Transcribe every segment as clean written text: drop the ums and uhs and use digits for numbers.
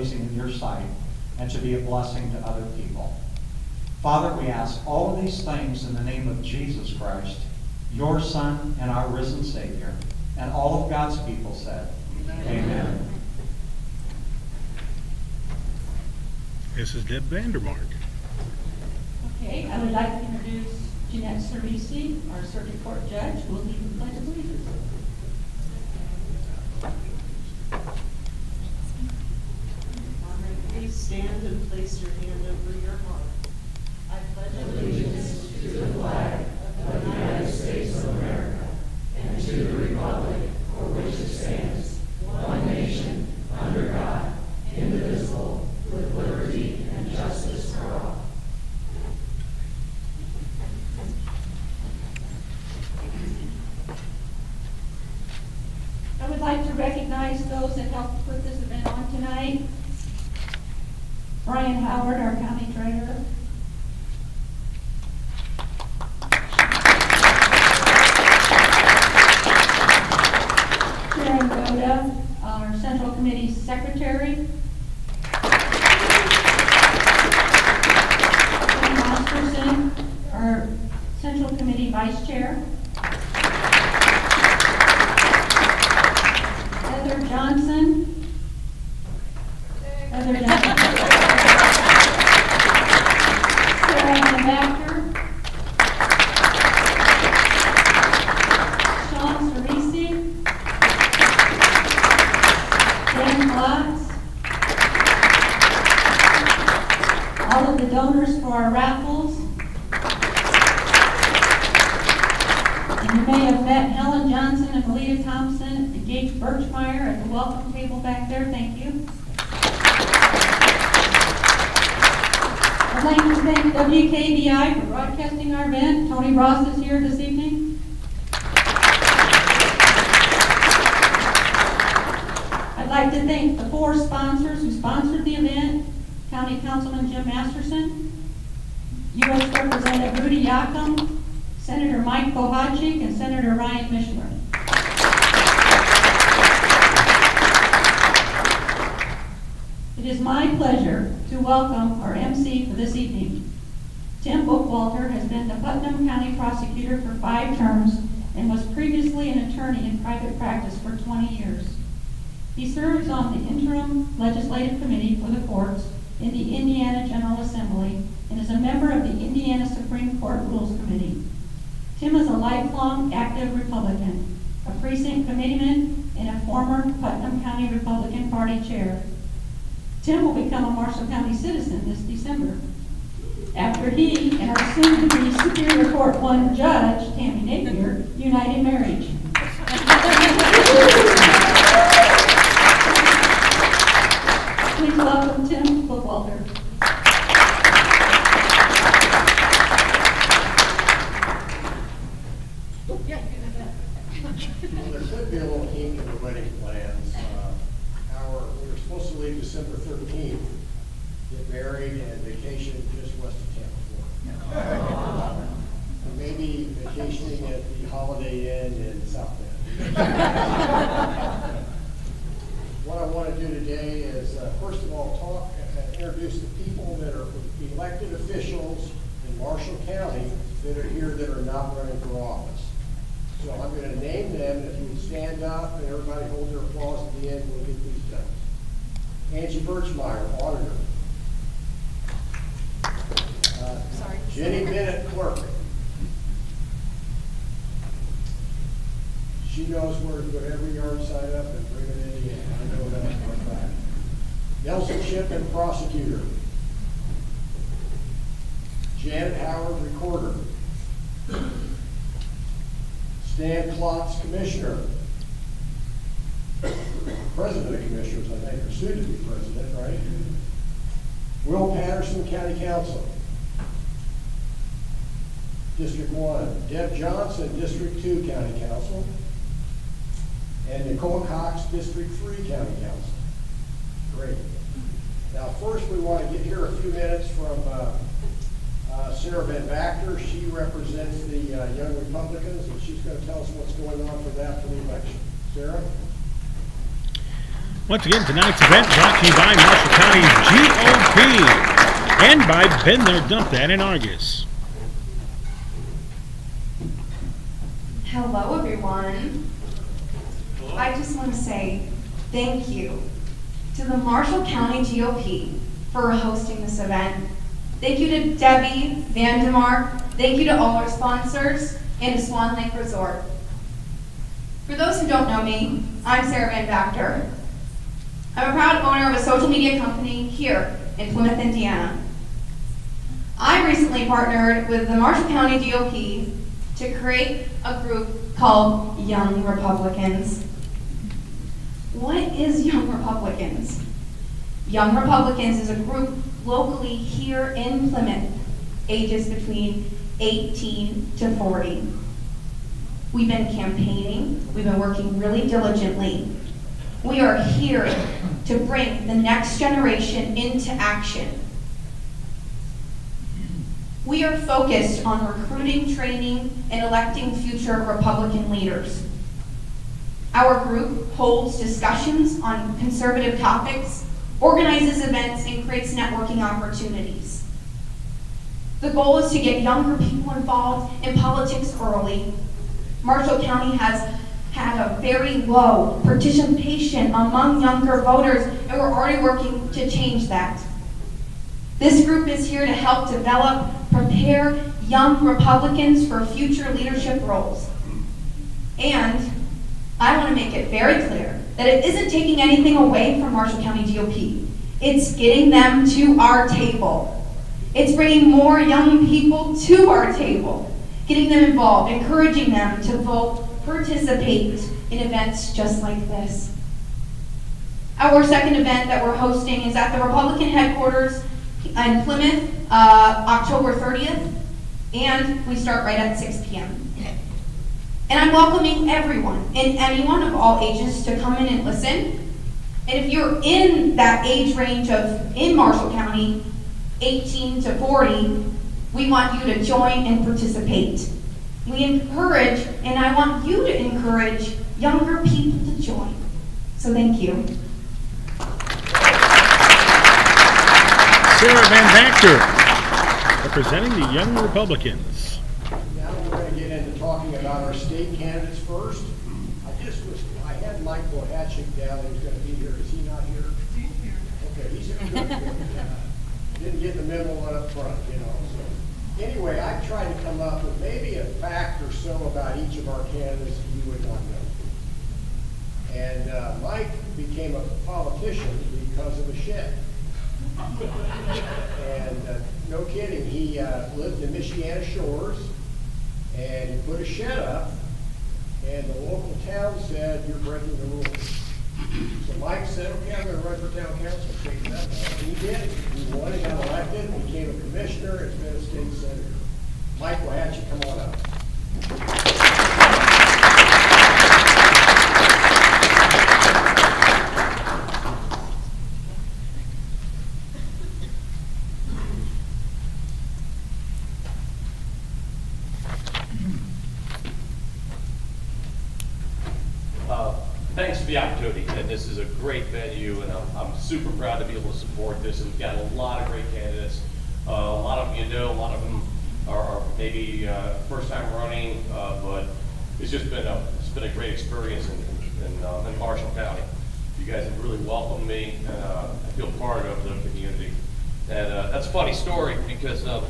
pleasing in your sight and to be a blessing to other people. Father, we ask all of these things in the name of Jesus Christ, your Son and our risen Savior, and all of God's people said, Amen. This is Deb Vandermark. Okay, I would like to introduce Jeanette Cerisi, our circuit court judge, who will lead the pledge of allegiance. Please stand and place your hand over your heart. I pledge allegiance to the flag of the United States of America and to the republic for which it stands, one nation, under God, indivisible, with liberty and justice for all. I would like to recognize those that helped put this event on tonight. Brian Howard, our county treasurer. Sharon Goda, our Central Committee Secretary. Tim Osterson, our Central Committee Vice Chair. Heather Johnson. Heather Johnson. Sarah Ann Baxter. Sean Cerisi. Dan Glotz. All of the donors for our raffles. And you may have met Helen Johnson and Melita Thompson and Gage Birchmeyer at the welcome table back there. Thank you. I'd like to thank WKBI for broadcasting our event. Tony Ross is here this evening. I'd like to thank the 4 sponsors who sponsored the event. County Councilman Jim Masterson, U.S. Representative Rudy Yakum, Senator Mike Bohachik, and Senator Ryan Mishler. It is my pleasure to welcome our MC for this evening. Tim Bookwalter has been the Putnam County Prosecutor for 5 terms and was previously an attorney in private practice for 20 years. He serves on the Interim Legislative Committee for the Courts in the Indiana General Assembly and is a member of the Indiana Supreme Court Rules Committee. Tim is a lifelong active Republican, a precinct committeeman, and a former Putnam County Republican Party chair. Tim will become a Marshall County citizen this December, after he and our soon-to-be Superior Court 1 judge, Tammy Napier, unite in marriage. Please welcome Tim Bookwalter. There could be a little hink in the wedding plans. We were supposed to leave December 13th, get married, and vacation just west of Tampa, Florida. And maybe vacationing at the Holiday Inn in South Bend. What I want to do today is, first of all, talk and introduce the people that are elected officials in Marshall County that are here that are not running for office. So I'm going to name them, and if you would stand up and everybody hold their applause at the end, we'll get these done. Angie Birchmeyer, Auditor. Jenny Bennett, Clerk. She knows where to put every yard sign up and bring it in the end. I know that for a fact. Nelson Shippen, Prosecutor. Janet Howard, Recorder. Stan Klotz, Commissioner. President of Commissioners, I think, or soon to be president, right? Will Patterson, County Council. District 1. Deb Johnson, District 2, County Council. And Nicole Cox, District 3, County Council. Great. Now, first we want to hear a few minutes from Sarah Van Vactor. She represents the Young Republicans, and she's going to tell us what's going on for that for the election. Sarah? Once again, tonight's event brought to you by Marshall County's GOP and by Been There, Dump That in Argus. Hello, everyone. I just want to say thank you to the Marshall County GOP for hosting this event. Thank you to Debbie Vandemark. Thank you to all our sponsors and to Swan Lake Resort. For those who don't know me, I'm Sarah Van Vactor. I'm a proud owner of a social media company here in Plymouth, Indiana. I recently partnered with the Marshall County GOP to create a group called Young Republicans. What is Young Republicans? Young Republicans is a group locally here in Plymouth, ages between 18 to 40. We've been campaigning, we've been working really diligently. We are here to bring the next generation into action. We are focused on recruiting, training, and electing future Republican leaders. Our group holds discussions on conservative topics, organizes events, and creates networking opportunities. The goal is to get younger people involved in politics early. Marshall County has had a very low participation among younger voters, and we're already working to change that. This group is here to help develop, prepare young Republicans for future leadership roles. And I want to make it very clear that it isn't taking anything away from Marshall County GOP. It's getting them to our table. It's bringing more young people to our table, getting them involved, encouraging them to vote, participate in events just like this. Our second event that we're hosting is at the Republican headquarters in Plymouth, October 30th, and we start right at 6 p.m. And I'm welcoming everyone and anyone of all ages to come in and listen. And if you're in that age range in Marshall County, 18 to 40, we want you to join and participate. We encourage, and I want you to encourage, younger people to join. So thank you. Sarah Van Vactor, representing the Young Republicans. Now we're going to get into talking about our state candidates first. I had Mike Bohatchik down, he was going to be here. Is he not here? He's here. Okay, he's here. Didn't get the memo one up front, So anyway, I tried to come up with maybe a fact or so about each of our candidates that you would not know. And Mike became a politician because of a shed. And no kidding, he lived in Michiana Shores, and he put a shed up, and the local town said, "You're breaking the rules." So Mike said, "Okay, I'm going to run for town council." And he did. He won, he got elected, became a commissioner, and been a state senator. Mike Bohatchik, come on up. Thanks for the opportunity, and this is a great venue, and I'm super proud to be able to support this. And we've got a lot of great candidates. A lot of them a lot of them are maybe first time running, but it's been a great experience in Marshall County. You guys have really welcomed me, and I feel part of the community. And that's a funny story because I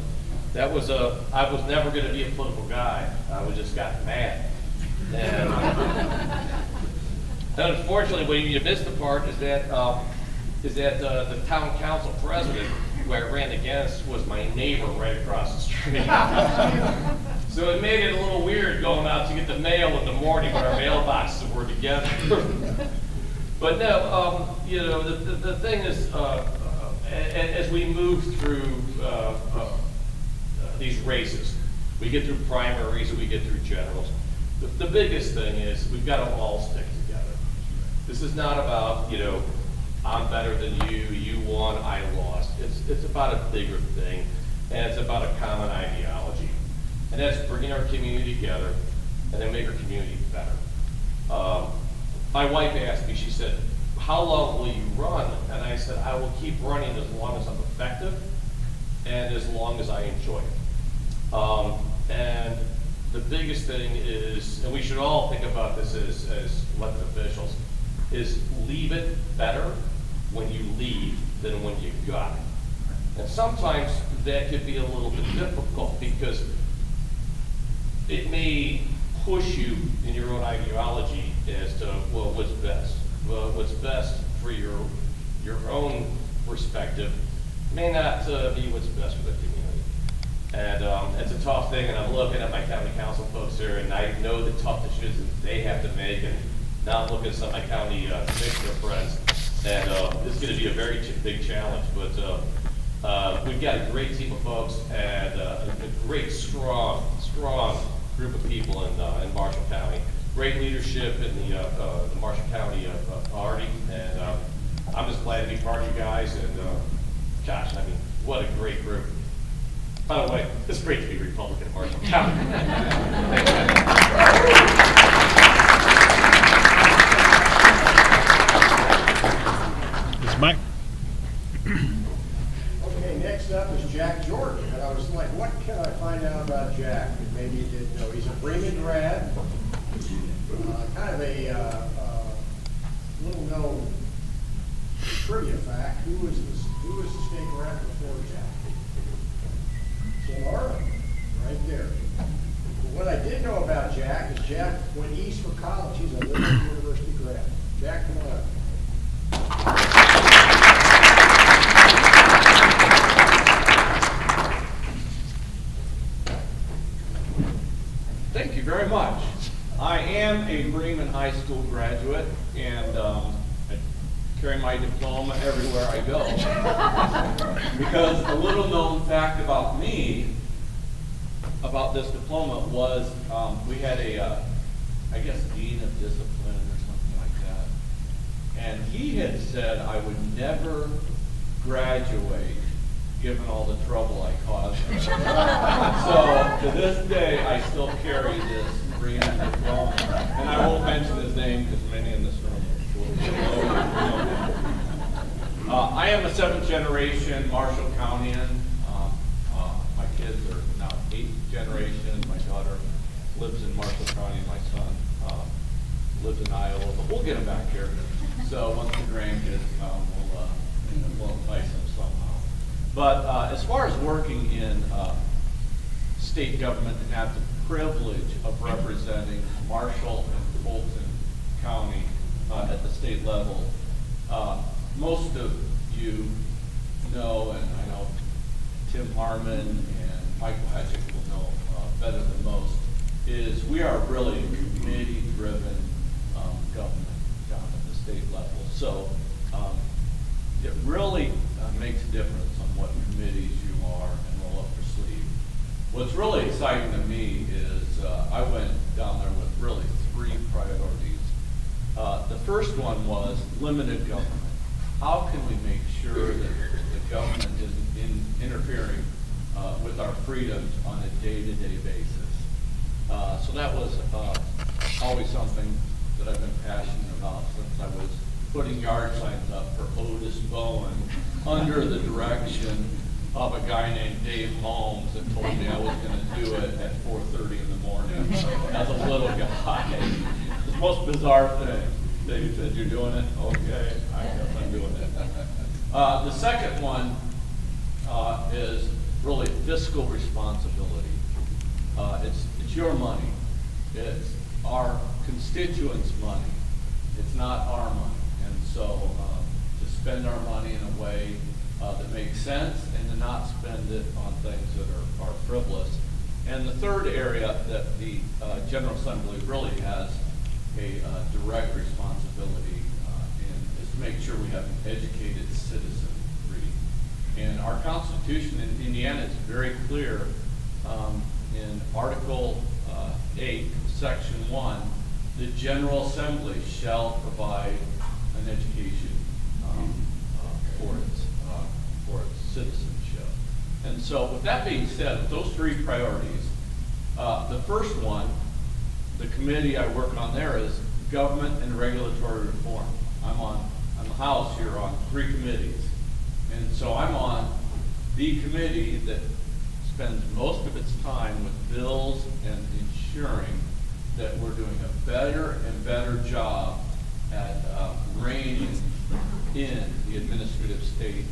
was never going to be a political guy. I was just got mad. And unfortunately, what you missed the part is that the town council president, who I ran against, was my neighbor right across the street. So it made it a little weird going out to get the mail in the morning when our mailboxes were together. But no, the thing is, as we move through these races, we get through primaries and we get through generals. The biggest thing is we've got to all stick together. This is not about, I'm better than you, you won, I lost. It's about a bigger thing, and it's about a common ideology. And that's bringing our community together and then make our community better. My wife asked me, she said, how long will you run? And I said, I will keep running as long as I'm effective and as long as I enjoy it. And the biggest thing is, and we should all think about this as elected officials, is leave it better when you leave than when you got it. And sometimes that could be a little bit difficult because it may push you in your own ideology as to, well, what's best? Well, what's best for your own perspective may not be what's best for the community. And it's a tough thing, and I'm looking at my county council folks here, and I know the tough decisions they have to make, and now I'm looking at some of my county commissioner friends, and it's going to be a very big challenge, but we've got a great team of folks and a great, strong group of people in Marshall County. Great leadership in the Marshall County party, and I'm just glad to be part of you guys, and gosh, I mean, what a great group. By the way, it's great to be Republican in Marshall County. It's Mike. Okay, next up is Jack Jordan, and I was like, what can I find out about Jack? And maybe you didn't know. He's a Bremen grad, kind of a little known trivia fact. Who was the state rep before Jack? Tim Harmon, right there. What I did know about Jack is Jack went east for college. He's a Liberty University grad. Jack, come on up. Thank you very much. I am a Bremen High School graduate, and I carry my diploma everywhere I go. Because a little known fact about me, about this diploma, was we had a, I guess, dean of discipline or something like that. And he had said I would never graduate given all the trouble I caused him. So to this day, I still carry this Bremen diploma. And I won't mention his name because many in this room will know him. I am a 7th generation Marshall Countyan. My kids are now 8th generation. My daughter lives in Marshall County. My son lives in Iowa, but we'll get him back here. So once the grandkids come, we'll entice them somehow. But as far as working in state government and have the privilege of representing Marshall and Fulton County at the state level, most of you know, and I know Tim Harmon and Michael Hatchick will know better than most, is we are really a committee-driven government down at the state level. So it really makes a difference on what committees you are and roll up your sleeve. What's really exciting to me is I went down there with really 3 priorities. The first one was limited government. How can we make sure that the government isn't interfering with our freedoms on a day-to-day basis? So that was always something that I've been passionate about since I was putting yard signs up for Otis Bowen under the direction of a guy named Dave Holmes that told me I was going to do it at 4:30 in the morning as a little guy. The most bizarre thing. Dave said, "You're doing it? Okay, I guess I'm doing it." The second one is really fiscal responsibility. It's your money. It's our constituents' money. It's not our money. And so to spend our money in a way that makes sense and to not spend it on things that are frivolous. And the third area that the General Assembly really has a direct responsibility in is to make sure we have an educated citizenry. And our Constitution in Indiana is very clear in Article 8, Section 1, the General Assembly shall provide an education for its citizenship. And so with that being said, with those 3 priorities, the first one, the committee I work on there is government and regulatory reform. I'm House here on 3 committees. And so I'm on the committee that spends most of its time with bills and ensuring that we're doing a better and better job at reining in the administrative state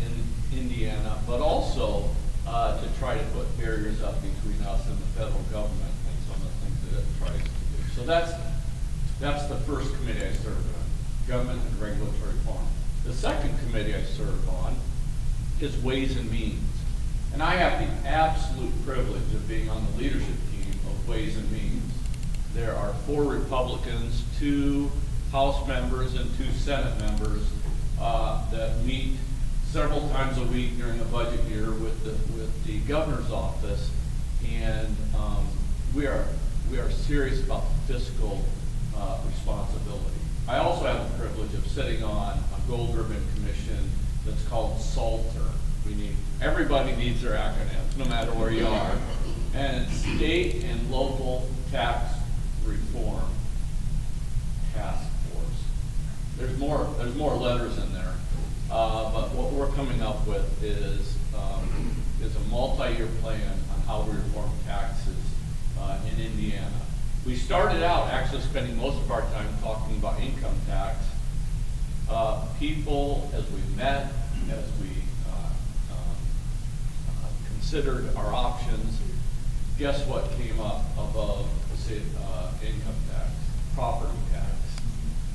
in Indiana, but also to try to put barriers up between us and the federal government and some of the things that it tries to do. So that's the first committee I serve on, Government and Regulatory Reform. The second committee I serve on is Ways and Means. And I have the absolute privilege of being on the leadership team of Ways and Means. There are 4 Republicans, 2 House members, and 2 Senate members that meet several times a week during the budget year with the governor's office, and we are serious about fiscal responsibility. I also have the privilege of sitting on a gold ribbon commission that's called SALTER. Everybody needs their acronyms, no matter where you are, and it's State and Local Tax Reform Task Force. There's more letters in there, but what we're coming up with is a multi-year plan on how to reform taxes in Indiana. We started out actually spending most of our time talking about income tax. People, as we met, as we considered our options, guess what came up above income tax? Property tax.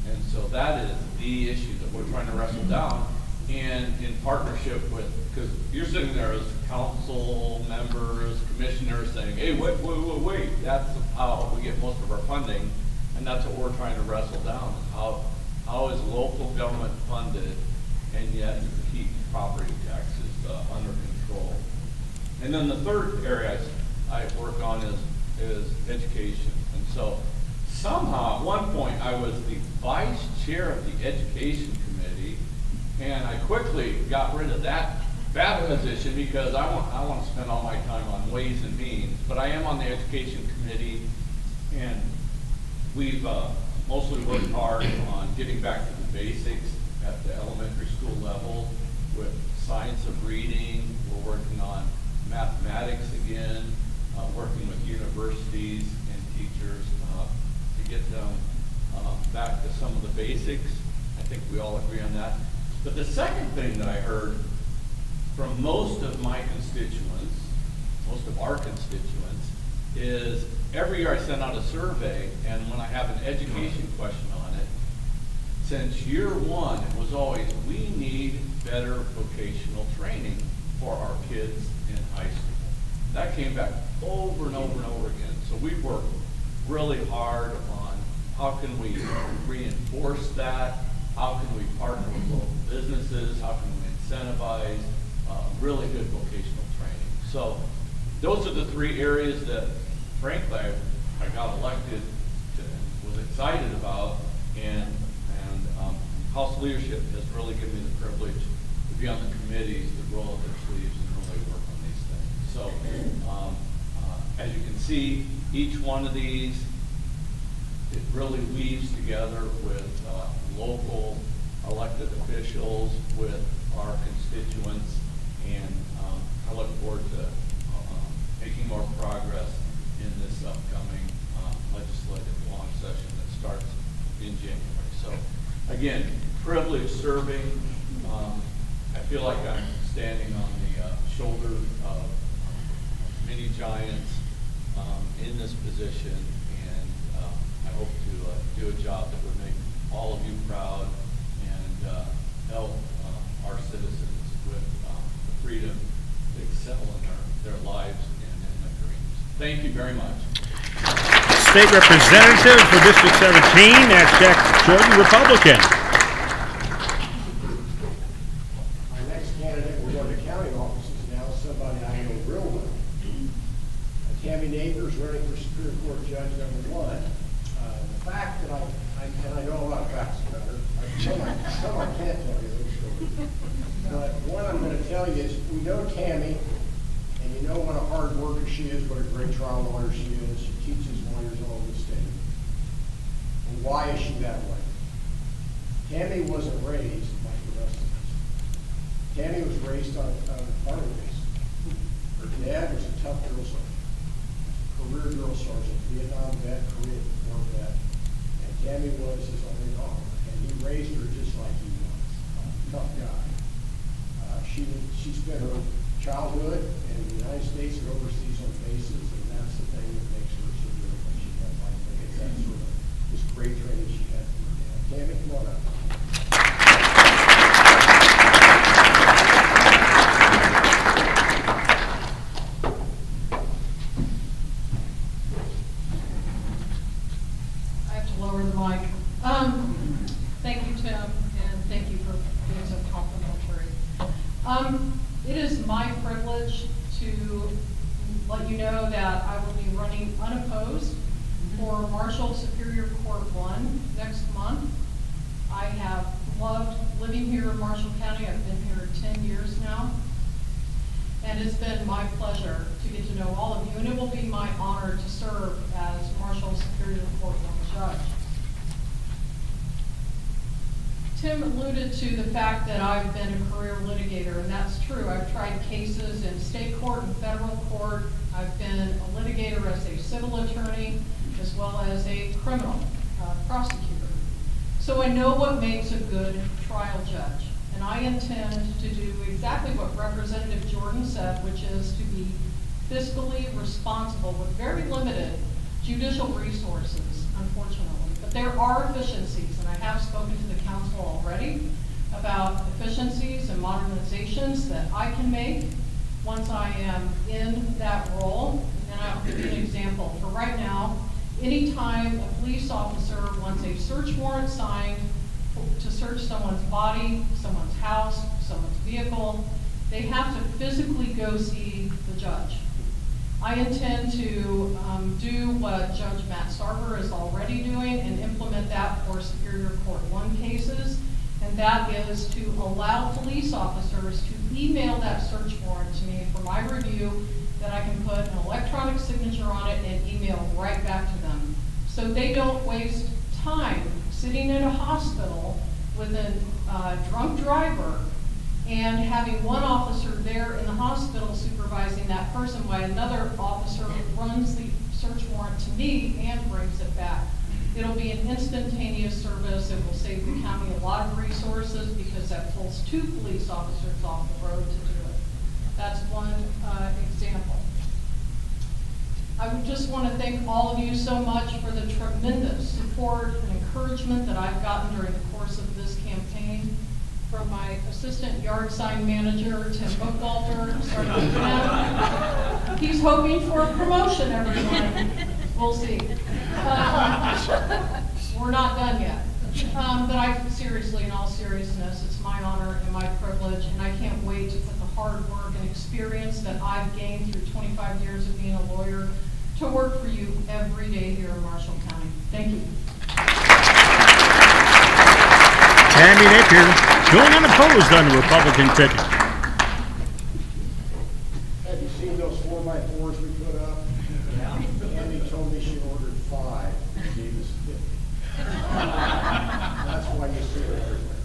And so that is the issue that we're trying to wrestle down, and in partnership with, because you're sitting there as council members, commissioners saying, hey, wait, that's how we get most of our funding, and that's what we're trying to wrestle down, is how is local government funded and yet keep property taxes under control. And then the third area I work on is education. And so somehow at one point I was the vice chair of the education committee, and I quickly got rid of that position because I want to spend all my time on Ways and Means. But I am on the education committee, and we've mostly worked hard on getting back to the basics at the elementary school level with science of reading. We're working on mathematics again, working with universities and teachers to get them back to some of the basics. I think we all agree on that. But the second thing that I heard from most of my constituents, most of our constituents, is every year I send out a survey, and when I have an education question on it, since year one, it was always, we need better vocational training for our kids in high school. That came back over and over and over again. So we've worked really hard on how can we reinforce that, how can we partner with local businesses, how can we incentivize really good vocational training. So those are the 3 areas that, frankly, I got elected to, was excited about, and House leadership has really given me the privilege to be on the committees that roll up their sleeves and really work on these things. So as you can see, each one of these, it really weaves together with local elected officials, with our constituents, and I look forward to making more progress in this upcoming legislative launch session that starts in January. So again, privilege serving. I feel like I'm standing on the shoulders of many giants in this position, and I hope to do a job that would make all of you proud and help our citizens with the freedom to excel in their lives and in their dreams. Thank you very much. State Representative for District 17, that's Jack Jordan, Republican. Our next candidate, we're going to county offices now, somebody I know real well. Tammy Neighbors running for Superior Court Judge #1. The fact that I know a lot of facts about her, some I can't tell you those stories. But one I'm going to tell you is, we know Tammy, and you know what a hard worker she is, what a great trial lawyer she is. She teaches lawyers all over the state. And why is she that way? Tammy wasn't raised like the rest of us. Tammy was raised on army base. Her dad was a tough drill sergeant, career drill sergeant, Vietnam vet, Korean War vet, and Tammy was his only daughter. And he raised her just like he was, a tough guy. She spent her childhood in the United States and overseas on bases, and that's the thing that makes her so good at what she does. I think it's that sort of this great training she had from her dad. Tammy, come on up. I have to lower the mic. Thank you, Tim, and thank you for being so complimentary. It is my privilege to let you know that I will be running unopposed for Marshall Superior Court 1 next month. I have loved living here in Marshall County. I've been here 10 years now. And it's been my pleasure to get to know all of you, and it will be my honor to serve as Marshall Superior Court 1 judge. Tim alluded to the fact that I've been a career litigator, and that's true. I've tried cases in state court and federal court. I've been a litigator as a civil attorney, as well as a criminal prosecutor. So I know what makes a good trial judge, and I intend to do exactly what Representative Jordan said, which is to be fiscally responsible with very limited judicial resources, unfortunately. But there are efficiencies, and I have spoken to the council already about efficiencies and modernizations that I can make once I am in that role. And I'll give you an example. For right now, anytime a police officer wants a search warrant signed to search someone's body, someone's house, someone's vehicle, they have to physically go see the judge. I intend to do what Judge Matt Sarver is already doing and implement that for Superior Court 1 cases, and that is to allow police officers to email that search warrant to me for my review, that I can put an electronic signature on it and email right back to them. So they don't waste time sitting in a hospital with a drunk driver and having one officer there in the hospital supervising that person while another officer runs the search warrant to me and brings it back. It'll be an instantaneous service. It will save the county a lot of resources because that pulls 2 police officers off the road to do it. That's one example. I would just want to thank all of you so much for the tremendous support and encouragement that I've gotten during the course of this campaign. From my assistant yard sign manager, Tim Bookwalter, Sergeant Tim. He's hoping for a promotion, everyone. We'll see. We're not done yet. But seriously, in all seriousness, it's my honor and my privilege, and I can't wait to put the hard work and experience that I've gained through 25 years of being a lawyer to work for you every day here in Marshall County. Thank you. Tammy Napier, going unopposed on the Republican ticket. Have you seen those 4x4s we put up? Tammy told me she ordered 5 and gave us 50. That's why you see it everywhere.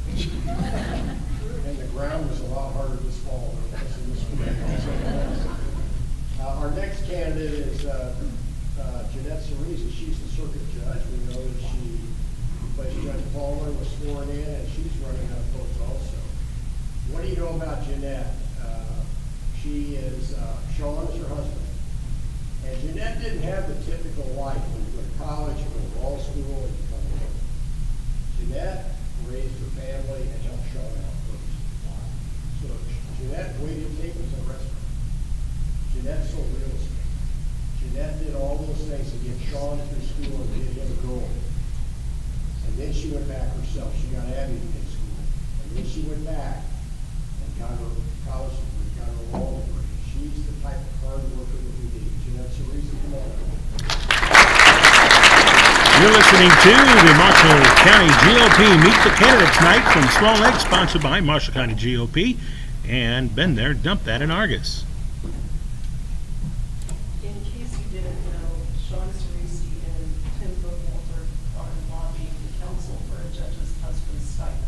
And the ground was a lot harder this fall than it was in the spring. Our next candidate is Jeanette Cerisi. She's the circuit judge. We know that she replaced Judge Palmer, was sworn in, and she's running unopposed also. What do you know about Jeanette? She is, Sean is her husband. And Jeanette didn't have the typical life when you go to college, you go to law school, and you come home. Jeanette raised her family and helped Sean out first. So Jeanette waited tables at a restaurant. Jeanette sold real estate. Jeanette did all those things to get Sean through school and get him going. And then she went back herself. She got Abby in school. And then she went back and got her college degree, got her law degree. She's the type of hard worker that we need. Jeanette Cerisi, come on. You're listening to the Marshall County GOP Meet the Candidates Night from Small Lake, sponsored by Marshall County GOP. And been there, dump that in Argus. In case you didn't know, Sean Cerisi and Tim Bookwalter are lobbying the council for a judge's husband's stipend.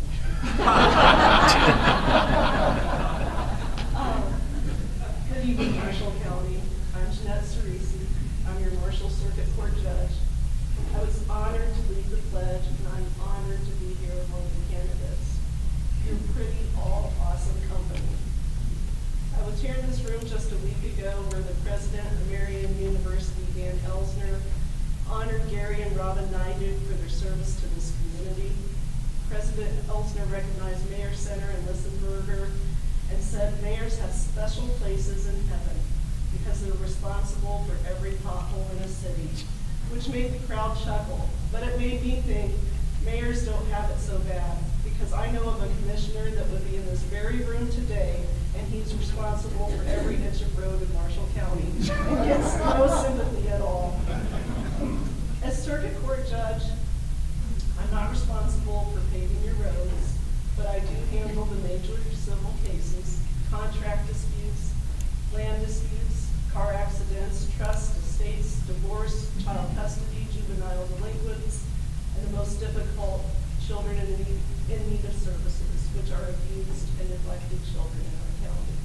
special places in heaven because they're responsible for every pothole in a city, which made the crowd chuckle. But it made me think, mayors don't have it so bad, because I know of a commissioner that would be in this very room today, and he's responsible for every inch of road in Marshall County and gets no sympathy at all. As circuit court judge, I'm not responsible for paving your roads, but I do handle the major civil cases, contract disputes, land disputes, car accidents, trust, estates, divorce, child custody, juvenile delinquents, and the most difficult, children in need of services, which are abused and neglected children in our county.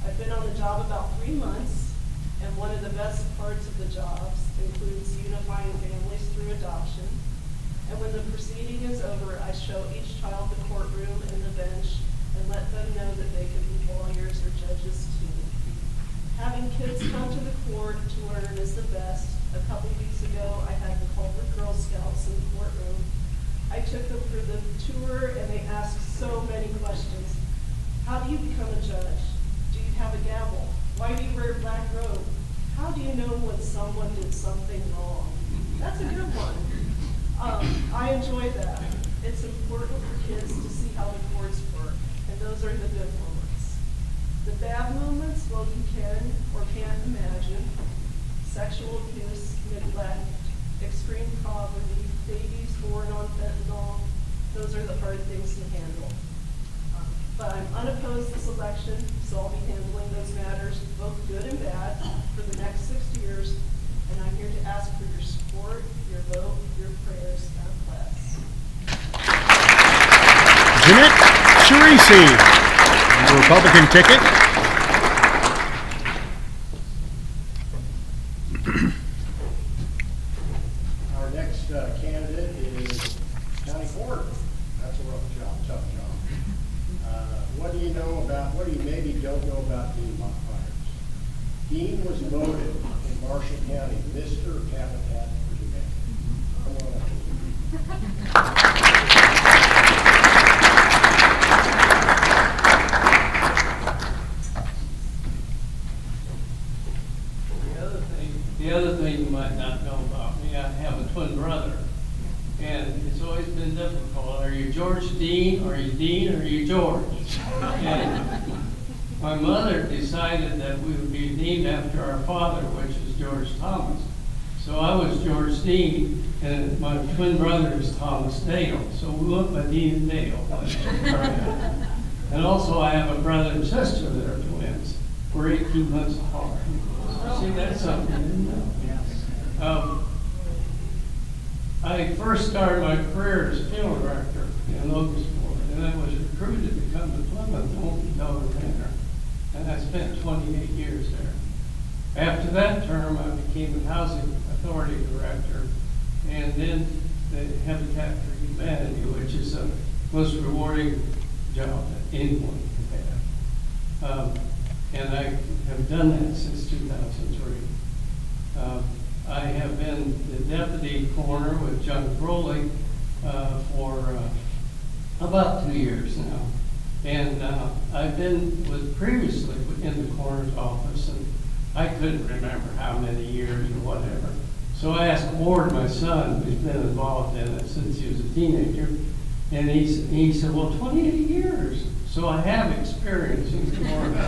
I've been on the job about 3 months, and one of the best parts of the jobs includes unifying families through adoption. And when the proceeding is over, I show each child the courtroom and the bench and let them know that they can be lawyers or judges too. Having kids come to the court to learn is the best. A couple weeks ago, I had the Culver Girl Scouts in the courtroom. I took them for the tour and they asked so many questions. How do you become a judge? Do you have a gavel? Why do you wear a black robe? How do you know when someone did something wrong? That's a good one. I enjoy that. It's important for kids to see how the courts work, and those are the good moments. The bad moments, well, you can or can't imagine. Sexual abuse, neglect, extreme poverty, babies born on fentanyl, those are the hard things to handle. But I'm unopposed this election, so I'll be handling those matters, both good and bad, for the next 6 years. And I'm here to ask for your support, your vote, your prayers. God bless. Jeanette Cerisi, the Republican ticket. Our next candidate is county coroner. That's a rough job, tough job. What do you maybe don't know about Dean Mockfires? Dean was voted in Marshall County Mr. Habitat for Humanity. Come on up. The other thing you might not know about me, I have a twin brother, and it's always been difficult. Are you George Dean, or are you Dean, or are you George? And my mother decided that we would be named after our father, which is George Thomas. So I was George Dean, and my twin brother is Thomas Dale. So we went by Dean and Dale. And also I have a brother and sister that are twins. We're 18 months apart. See, that's something you didn't know. I first started my career as funeral director in Logansport, and I was recruited to come to Plymouth, home to Delaware Manor, and I spent 28 years there. After that term, I became the Housing Authority Director, and then the Habitat for Humanity, which is the most rewarding job that anyone can have. And I have done that since 2003. I have been the deputy coroner with John Crowley for about 2 years now. And I've been previously in the coroner's office, and I couldn't remember how many years or whatever. So I asked Ward, my son, who's been involved in it since he was a teenager, and he said, well, 28 years. So I have experience in coroner.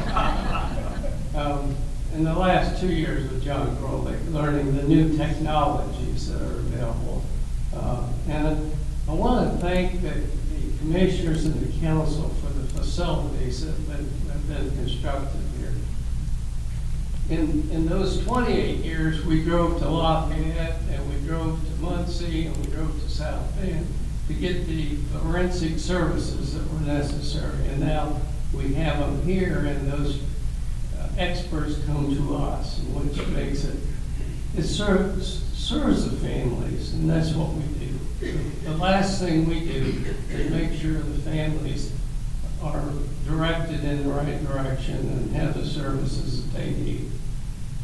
In the last 2 years with John Crowley, learning the new technologies that are available. And I want to thank the commissioners and the council for the facilities that have been constructed here. In those 28 years, we drove to Lafayette, and we drove to Muncie, and we drove to South Bend to get the forensic services that were necessary. And now we have them here, and those experts come to us, which makes it serves the families, and that's what we do. The last thing we do is make sure the families are directed in the right direction and have the services that they need.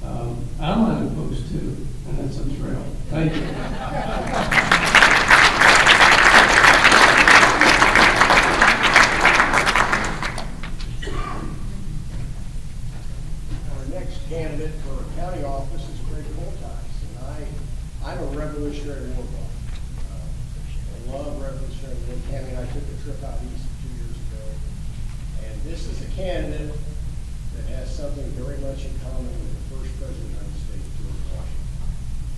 I'm unopposed too, and that's a thrill. Thank you. candidate for county office is Greg Coltice, and I'm a Revolutionary War buff. I love Revolutionary War. Tammy and I took a trip out east 2 years ago, and this is a candidate that has something very much in common with the first president of the United States, George Washington.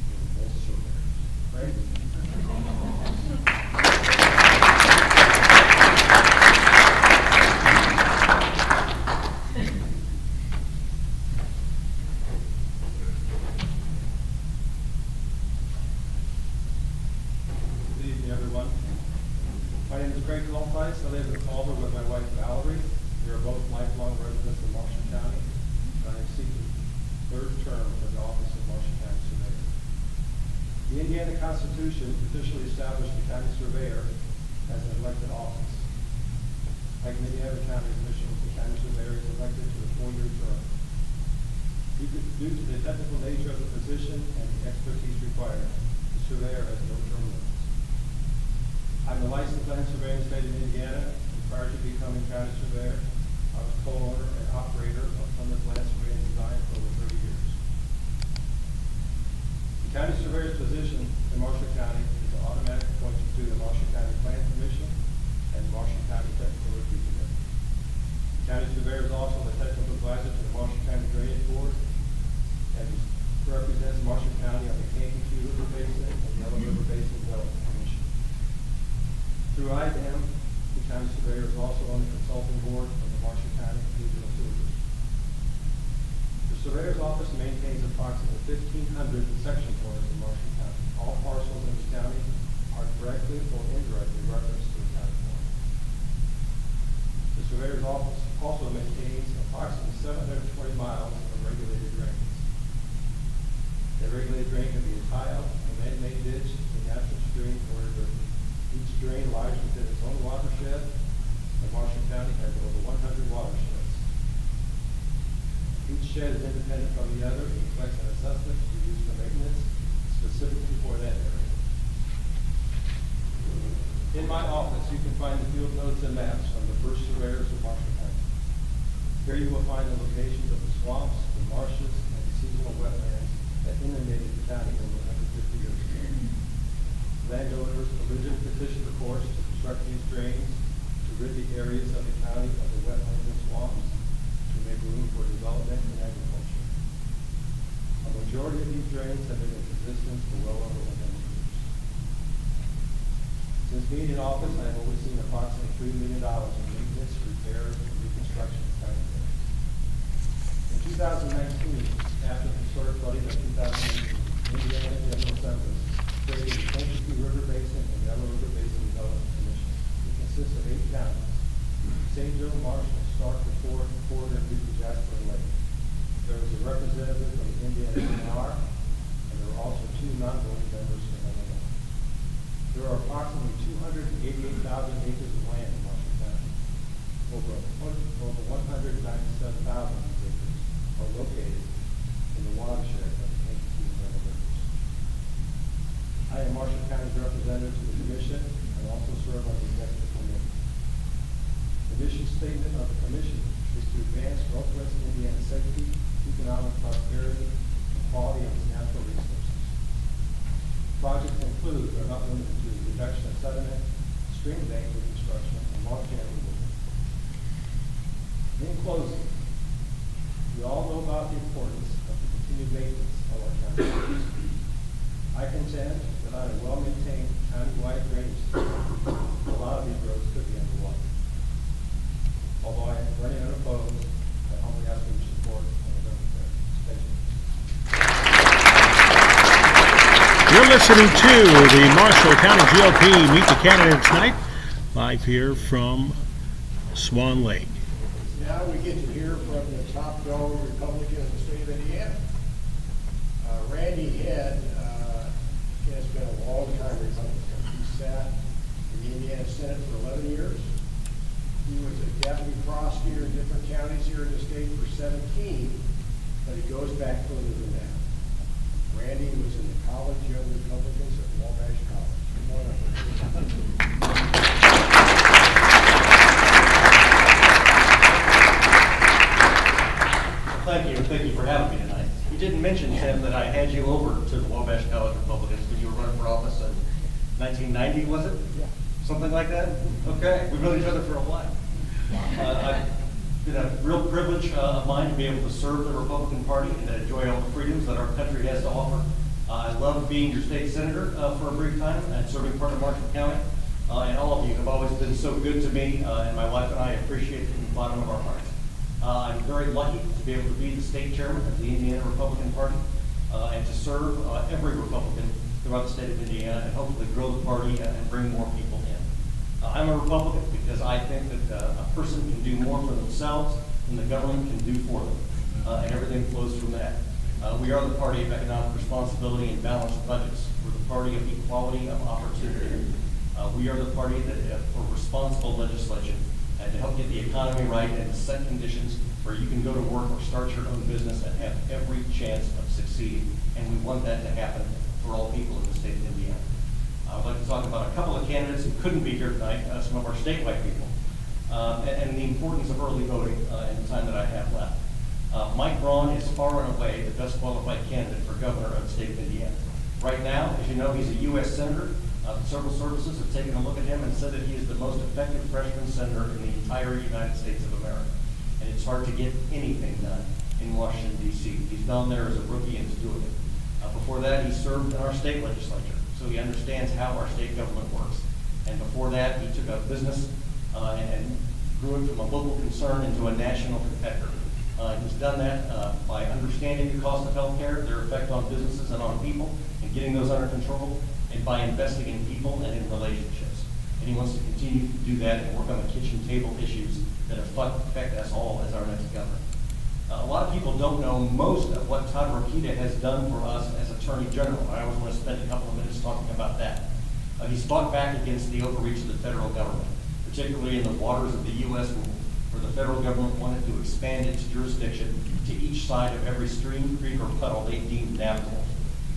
They're both surveyors. Right? Good evening, everyone. My name is Craig Coltice. I live in Culver with my wife Valerie. We are both lifelong residents of Marshall County, and I am seeking third term for the office of Marshall County Surveyor. The Indiana Constitution officially established the county surveyor as an elected office. Like many other county officials, the county surveyor is elected to a 4-year term. Due to the technical nature of the position and the expertise required, the surveyor has no term limits. I'm a licensed land surveyor in the state of Indiana, and prior to becoming county surveyor, I was co-owner and operator of Plymouth Land Surveying Design for over 30 years. The county surveyor's position in Marshall County is an automatic appointment to the Marshall County Plan Commission and the Marshall County Technical Review Committee. The county surveyor is also the technical advisor to the Marshall County Drainage Board and represents Marshall County on the Kankakee River Basin and Yellow River Basin Development Commission. Through IDAM, the county surveyor is also on the consulting board of the Marshall County Regional Sewer District. The surveyor's office maintains approximately 1,500 section corners in Marshall County. All parcels in the county are directly or indirectly referenced to the county form. The surveyor's office also maintains approximately 720 miles of regulated drains. The regulated drain can be a tile, a man-made ditch, a natural stream, or a river. Each drain lies within its own watershed, and Marshall County has over 100 watersheds. Each shed is independent from the other and reflects an assessment to be used for maintenance specifically for that area. In my office, you can find the field notes and maps from the first surveyors of Marshall County. Here you will find the locations of the swamps, the marshes, and the seasonal wetlands that inundated the county over 150 years ago. Landowners originally petitioned the courts to construct these drains to rid the areas of the county of the wetlands and swamps to make room for development and agriculture. A majority of these drains have been in existence for well over 100 years. Since being in office, I have overseen approximately $3 million in maintenance, repairs, and reconstruction of county drains. In 2019, after the historic flooding of 2018, Indiana General Assembly created the Kankakee River Basin and Yellow River Basin Development Commission. It consists of 8 counties: St. Joe, Marshall, Stark, DeFord, Porter, and Newton, Jasper, and Lake. There was a representative from the Indiana DNR, and there were also 2 non-voting members from Illinois. There are approximately 288,000 acres of land in Marshall County. Over 197,000 of these acres are located in the watershed of the Kankakee and Yellow Rivers. I am Marshall County's representative to the commission and also serve on the executive committee. The mission statement of the commission is to advance Northwest Indiana safety, economic prosperity, and quality of its natural resources. Projects include, but are not limited to, reduction of sediment, stream bank reconstruction, and marsh removal. In closing, we all know about the importance of the continued maintenance of our county roads. I contend that on a well-maintained county-wide drainage system, a lot of these roads could be underwater. Although I am running unopposed, I humbly ask for your support on November 3rd. Thank you. You're listening to the Marshall County GOP Meet the Candidates Night, live here from Swan Lake. Now we get to hear from the top dog Republican in the state of Indiana. Randy Head has been a long-time Republican. He sat in the Indiana Senate for 11 years. He was a deputy prosecutor in different counties here in the state for 17, but he goes back further than that. Randy was in the College Young Republicans at Wabash College. Come on up. Thank you for having me tonight. You didn't mention, Tim, that I had you over to the Wabash College Republicans when you were running for office in 1990, was it? Yeah. Something like that? Okay, we've known each other for a while. It's been a real privilege of mine to be able to serve the Republican Party and to enjoy all the freedoms that our country has to offer. I love being your state senator for a brief time and serving part of Marshall County. And all of you have always been so good to me, and my wife and I appreciate it from the bottom of our hearts. I'm very lucky to be able to be the state chairman of the Indiana Republican Party and to serve every Republican throughout the state of Indiana and hopefully grow the party and bring more people in. I'm a Republican because I think that a person can do more for themselves than the government can do for them, and everything flows from that. We are the party of economic responsibility and balanced budgets. We're the party of equality of opportunity. We are the party that for responsible legislation and to help get the economy right and to set conditions where you can go to work or start your own business and have every chance of succeeding. And we want that to happen for all people in the state of Indiana. I would like to talk about a couple of candidates who couldn't be here tonight, some of our statewide people, and the importance of early voting in the time that I have left. Mike Braun is far and away the best qualified candidate for governor of the state of Indiana. Right now, as you know, he's a U.S. Senator. Several services have taken a look at him and said that he is the most effective freshman senator in the entire United States of America. And it's hard to get anything done in Washington, D.C. He's down there as a rookie and is doing it. Before that, he served in our state legislature, so he understands how our state government works. And before that, he took a business and grew it from a local concern into a national competitor. He's done that by understanding the cost of health care, their effect on businesses and on people, and getting those under control, and by investing in people and in relationships. And he wants to continue to do that and work on the kitchen table issues that affect us all as our next governor. A lot of people don't know most of what Todd Rokita has done for us as Attorney General. I always want to spend a couple of minutes talking about that. He's fought back against the overreach of the federal government, particularly in the waters of the U.S. where the federal government wanted to expand its jurisdiction to each side of every stream, creek, or puddle they deemed navigable.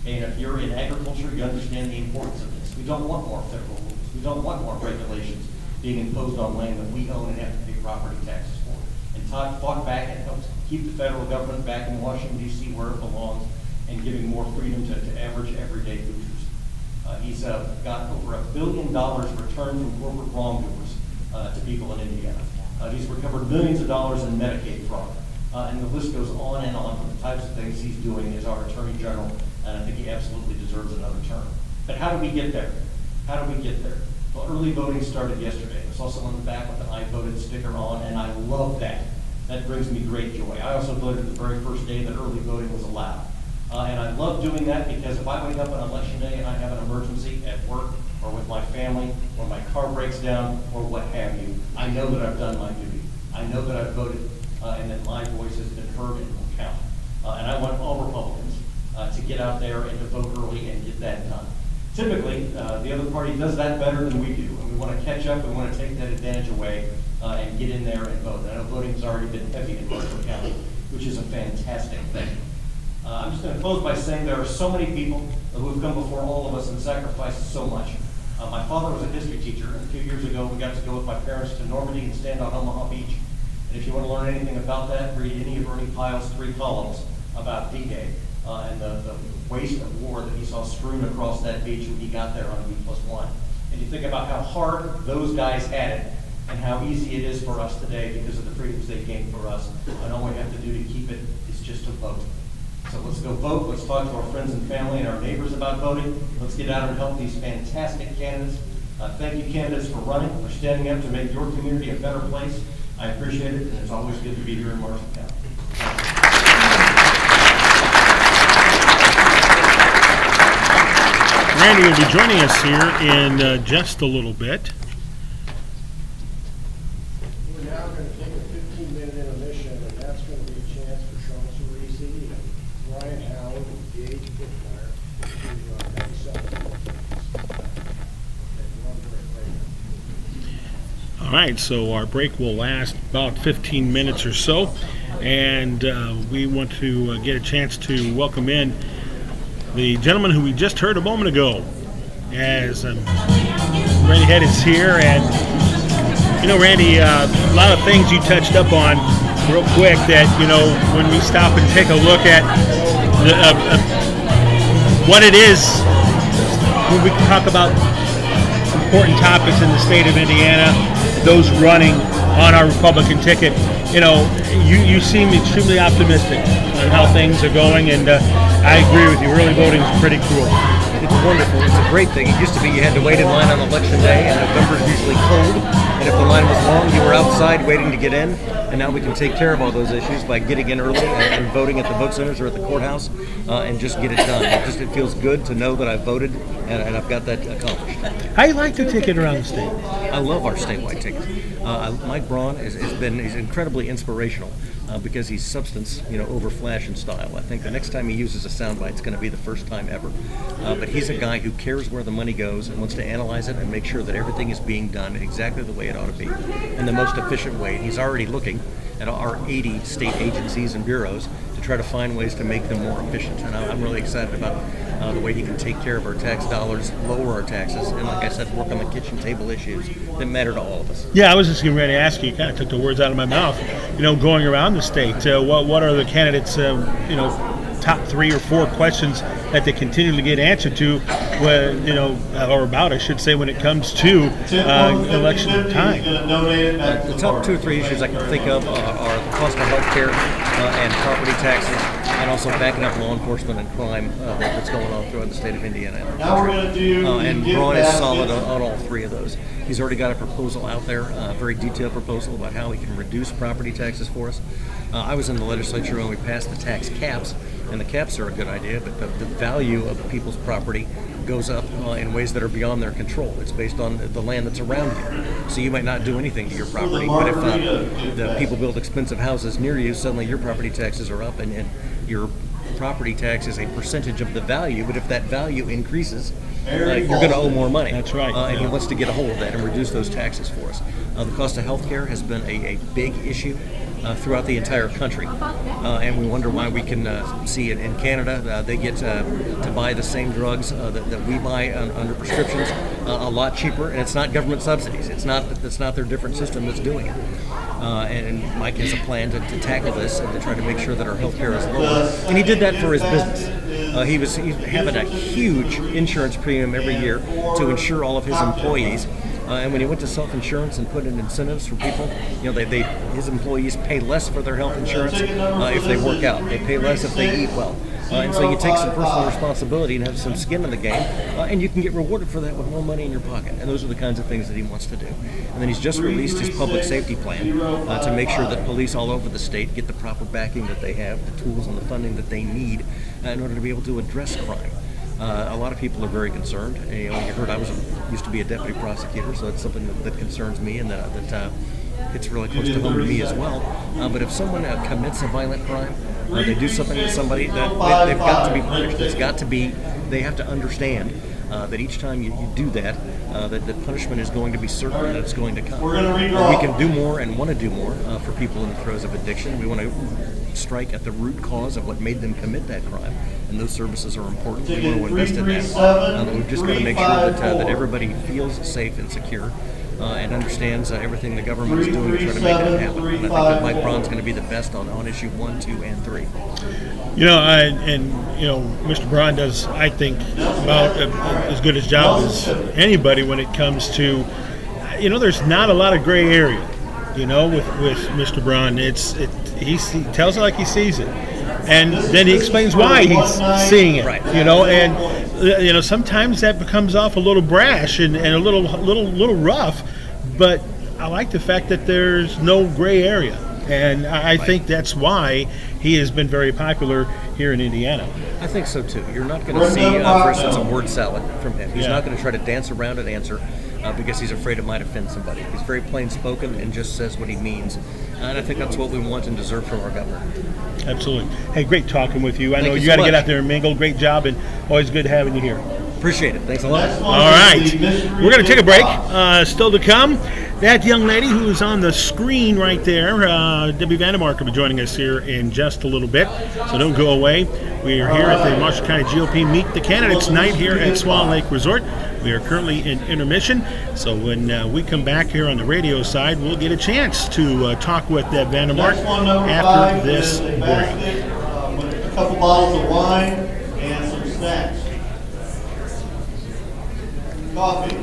And if you're in agriculture, you understand the importance of this. We don't want more federal rules. We don't want more regulations being imposed on land that we own and have to pay property taxes for. And Todd fought back and helped keep the federal government back in Washington, D.C. where it belongs and giving more freedom to average everyday Hoosiers. He's got over $1 billion returned from corporate wrongdoers to people in Indiana. He's recovered millions of dollars in Medicaid fraud. And the list goes on and on for the types of things he's doing as our Attorney General, and I think he absolutely deserves another term. But how do we get there? How do we get there? Well, early voting started yesterday. I saw someone in the back with an I voted sticker on, and I love that. That brings me great joy. I also voted the very first day that early voting was allowed. And I love doing that because if I wake up on election day and I have an emergency at work or with my family or my car breaks down or what have you, I know that I've done my duty. I know that I've voted and that my voice has been heard and will count. And I want all Republicans to get out there and to vote early and get that done. Typically, the other party does that better than we do, and we want to catch up, we want to take that advantage away and get in there and vote. I know voting has already been heavy in Marshall County, which is a fantastic thing. I'm just going to close by saying there are so many people who have come before all of us and sacrificed so much. My father was a history teacher, and a few years ago we got to go with my parents to Normandy and stand on Omaha Beach. And if you want to learn anything about that, read any of Ernie Pyle's 3 columns about D-Day and the waste of war that he saw strewn across that beach when he got there on B+1. And you think about how hard those guys had it and how easy it is for us today because of the freedoms they gained for us. And all we have to do to keep it is just to vote. So let's go vote. Let's talk to our friends and family and our neighbors about voting. Let's get out and help these fantastic candidates. Thank you, candidates, for running, for standing up to make your community a better place. I appreciate it, and it's always good to be here in Marshall County. Randy will be joining us here in just a little bit. We're now going to take a 15-minute intermission, and that's going to be a chance for Sean Cerisi and Ryan Howard and Gage Bickmeyer to make some. All right, so our break will last about 15 minutes or so, and we want to get a chance to welcome in the gentleman who we just heard a moment ago, as Randy Head is here. And you know, Randy, a lot of things you touched up on real quick that, when we stop and take a look at what it is, when we talk about important topics in the state of Indiana, those running on our Republican ticket, you seem extremely optimistic on how things are going, and I agree with you. Early voting is pretty cool. It's wonderful. It's a great thing. It used to be you had to wait in line on election day, and November is usually cold. And if the line was long, you were outside waiting to get in. And now we can take care of all those issues by getting in early and voting at the vote centers or at the courthouse and just get it done. It feels good to know that I voted and I've got that accomplished. How you like the ticket around the state? I love our statewide ticket. Mike Braun he's incredibly inspirational because he's substance, over flash and style. I think the next time he uses a soundbite, it's going to be the first time ever. But he's a guy who cares where the money goes and wants to analyze it and make sure that everything is being done exactly the way it ought to be, in the most efficient way. He's already looking at our 80 state agencies and bureaus to try to find ways to make them more efficient. And I'm really excited about the way he can take care of our tax dollars, lower our taxes, and like I said, work on the kitchen table issues that matter to all of us. Yeah, I was just getting ready to ask you. You kind of took the words out of my mouth. Going around the state, what are the candidates, top 3 or 4 questions that they continually get answered to, or about, I should say, when it comes to election time? The top 2 or 3 issues I can think of are the cost of health care and property taxes, and also backing up law enforcement and crime that's going on throughout the state of Indiana. And Braun is solid on all 3 of those. He's already got a proposal out there, a very detailed proposal about how he can reduce property taxes for us. I was in the legislature when we passed the tax caps, and the caps are a good idea, but the value of people's property goes up in ways that are beyond their control. It's based on the land that's around you. So you might not do anything to your property, but if the people build expensive houses near you, suddenly your property taxes are up, and your property tax is a percentage of the value, but if that value increases, you're going to owe more money. That's right. And he wants to get a hold of that and reduce those taxes for us. The cost of health care has been a big issue throughout the entire country. And we wonder why we can see it in Canada. They get to buy the same drugs that we buy under prescriptions a lot cheaper, and it's not government subsidies. It's not their different system that's doing it. And Mike has a plan to tackle this and to try to make sure that our health care is lower. And he did that for his business. He's having a huge insurance premium every year to insure all of his employees. And when he went to self-insurance and put in incentives for people, his employees pay less for their health insurance if they work out. They pay less if they eat well. And so you take some personal responsibility and have some skin in the game, and you can get rewarded for that with more money in your pocket. And those are the kinds of things that he wants to do. And then he's just released his public safety plan to make sure that police all over the state get the proper backing that they have, the tools and the funding that they need in order to be able to address crime. A lot of people are very concerned. You heard I used to be a deputy prosecutor, so it's something that concerns me and that it's really close to home to me as well. But if someone commits a violent crime, they do something to somebody, they've got to be punished. They have to understand that each time you do that, that the punishment is going to be certain and it's going to come. We can do more and want to do more for people in the throes of addiction. We want to strike at the root cause of what made them commit that crime, and those services are important. We want to invest in that. We've just got to make sure that everybody feels safe and secure and understands everything the government is doing to try to make that happen. And I think that Mike Braun's going to be the best on issue 1, 2, and 3. Mr. Braun does, I think, about as good a job as anybody when it comes to, there's not a lot of gray area, with Mr. Braun. He tells it like he sees it, and then he explains why he's seeing it. Right. And sometimes that becomes off a little brash and a little rough, but I like the fact that there's no gray area. And I think that's why he has been very popular here in Indiana. I think so too. You're not going to see, for instance, a word salad from him. He's not going to try to dance around an answer because he's afraid it might offend somebody. He's very plain spoken and just says what he means. And I think that's what we want and deserve from our governor. Absolutely. Hey, great talking with you. I know you you got to so get much. out there and mingle. Great job, and always good having you here. Appreciate it. Thanks a lot. All right. We're going to take a break. Still to come, that young lady who's on the screen right there, Debbie Vandemark, will be joining us here in just a little bit. So don't go away. We are here at the Marshall County GOP Meet the Candidates night here at Swan Lake Resort. We are currently in intermission. So when we come back here on the radio side, we'll get a chance to talk with Deb Vandemark after this break. With a couple bottles of wine and some snacks. Coffee.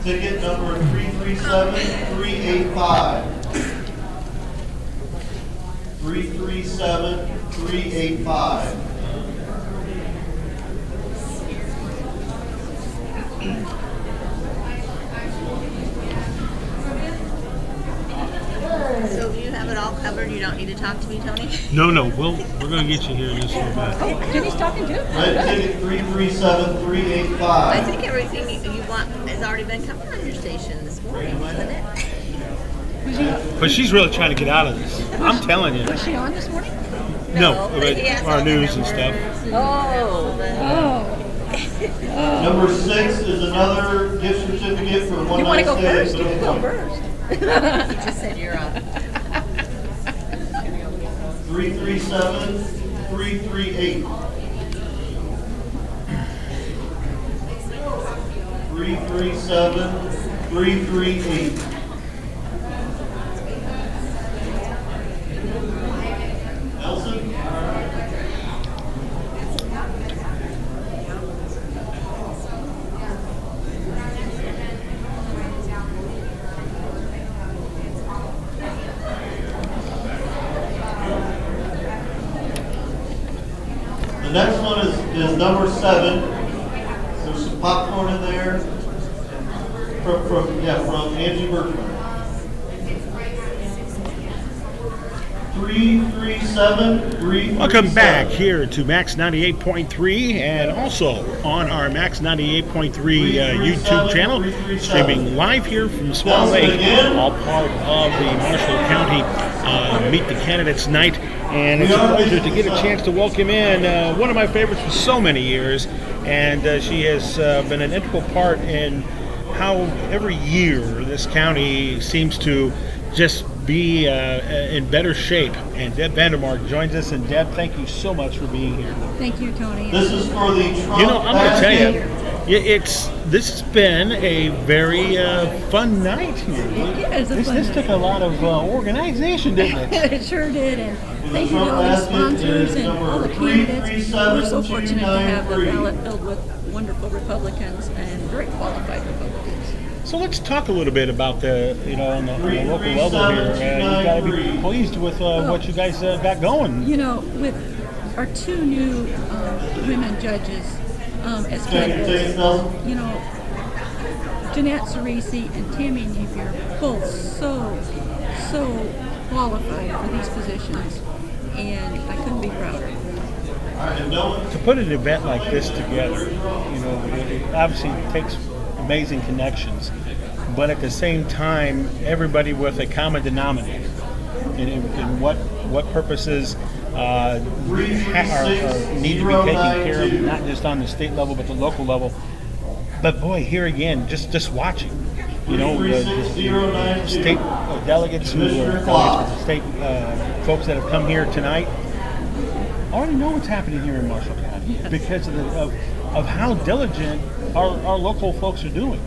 Ticket number 337385. 337385. So you have it all covered? You don't need to talk to me, Tony? No, we're going to get you here in just a little bit. Oh, Jenny's talking too? Red ticket 337385. I think everything you want has already been covered on your station this morning, wasn't it? But she's really trying to get out of this. I'm telling you. Was she on this morning? No, but he has our all the news and numbers. stuff. Number 6 is another gift certificate for one You want to night go stay. first? You can go first. You just said you're on. 337338. 337338. Nelson? The next one is number 7. There's some popcorn in there. From Angie Bergman. 3373. Welcome back here to Max 98.3 and also on our Max 98.3 YouTube channel, streaming live here from Swan Lake, all part of the Marshall County Meet the Candidates night. And it's a pleasure to get a chance to welcome in one of my favorites for so many years, and she has been an integral part in how every year this county seems to just be in better shape. And Deb Vandemark joins us. And Deb, thank you so much for being here. Thank you, Tony. This is for the Trump I'm going to tell you, this has been a very fun night here. It is This took a lot of organization, didn't it? It sure did, and thank you to all the sponsors and all the candidates. We're so fortunate to have the ballot filled with wonderful Republicans and very qualified Republicans. So let's talk a little bit about the, on the local level here. You got to be pleased with what you guys got going. With our 2 new women judges as candidates, Jeanette Cerisi and Tammy Napier, both so qualified for these positions, and I couldn't be prouder. To put an event like this together, it obviously takes amazing connections, but at the same time, everybody with a common denominator. And what purposes need to be taken care of, not just on the state level, but the local level. But boy, here again, just watching, the state delegates who are delegates with the state folks that have come here tonight already know what's happening here in Marshall County because of how diligent our local folks are doing.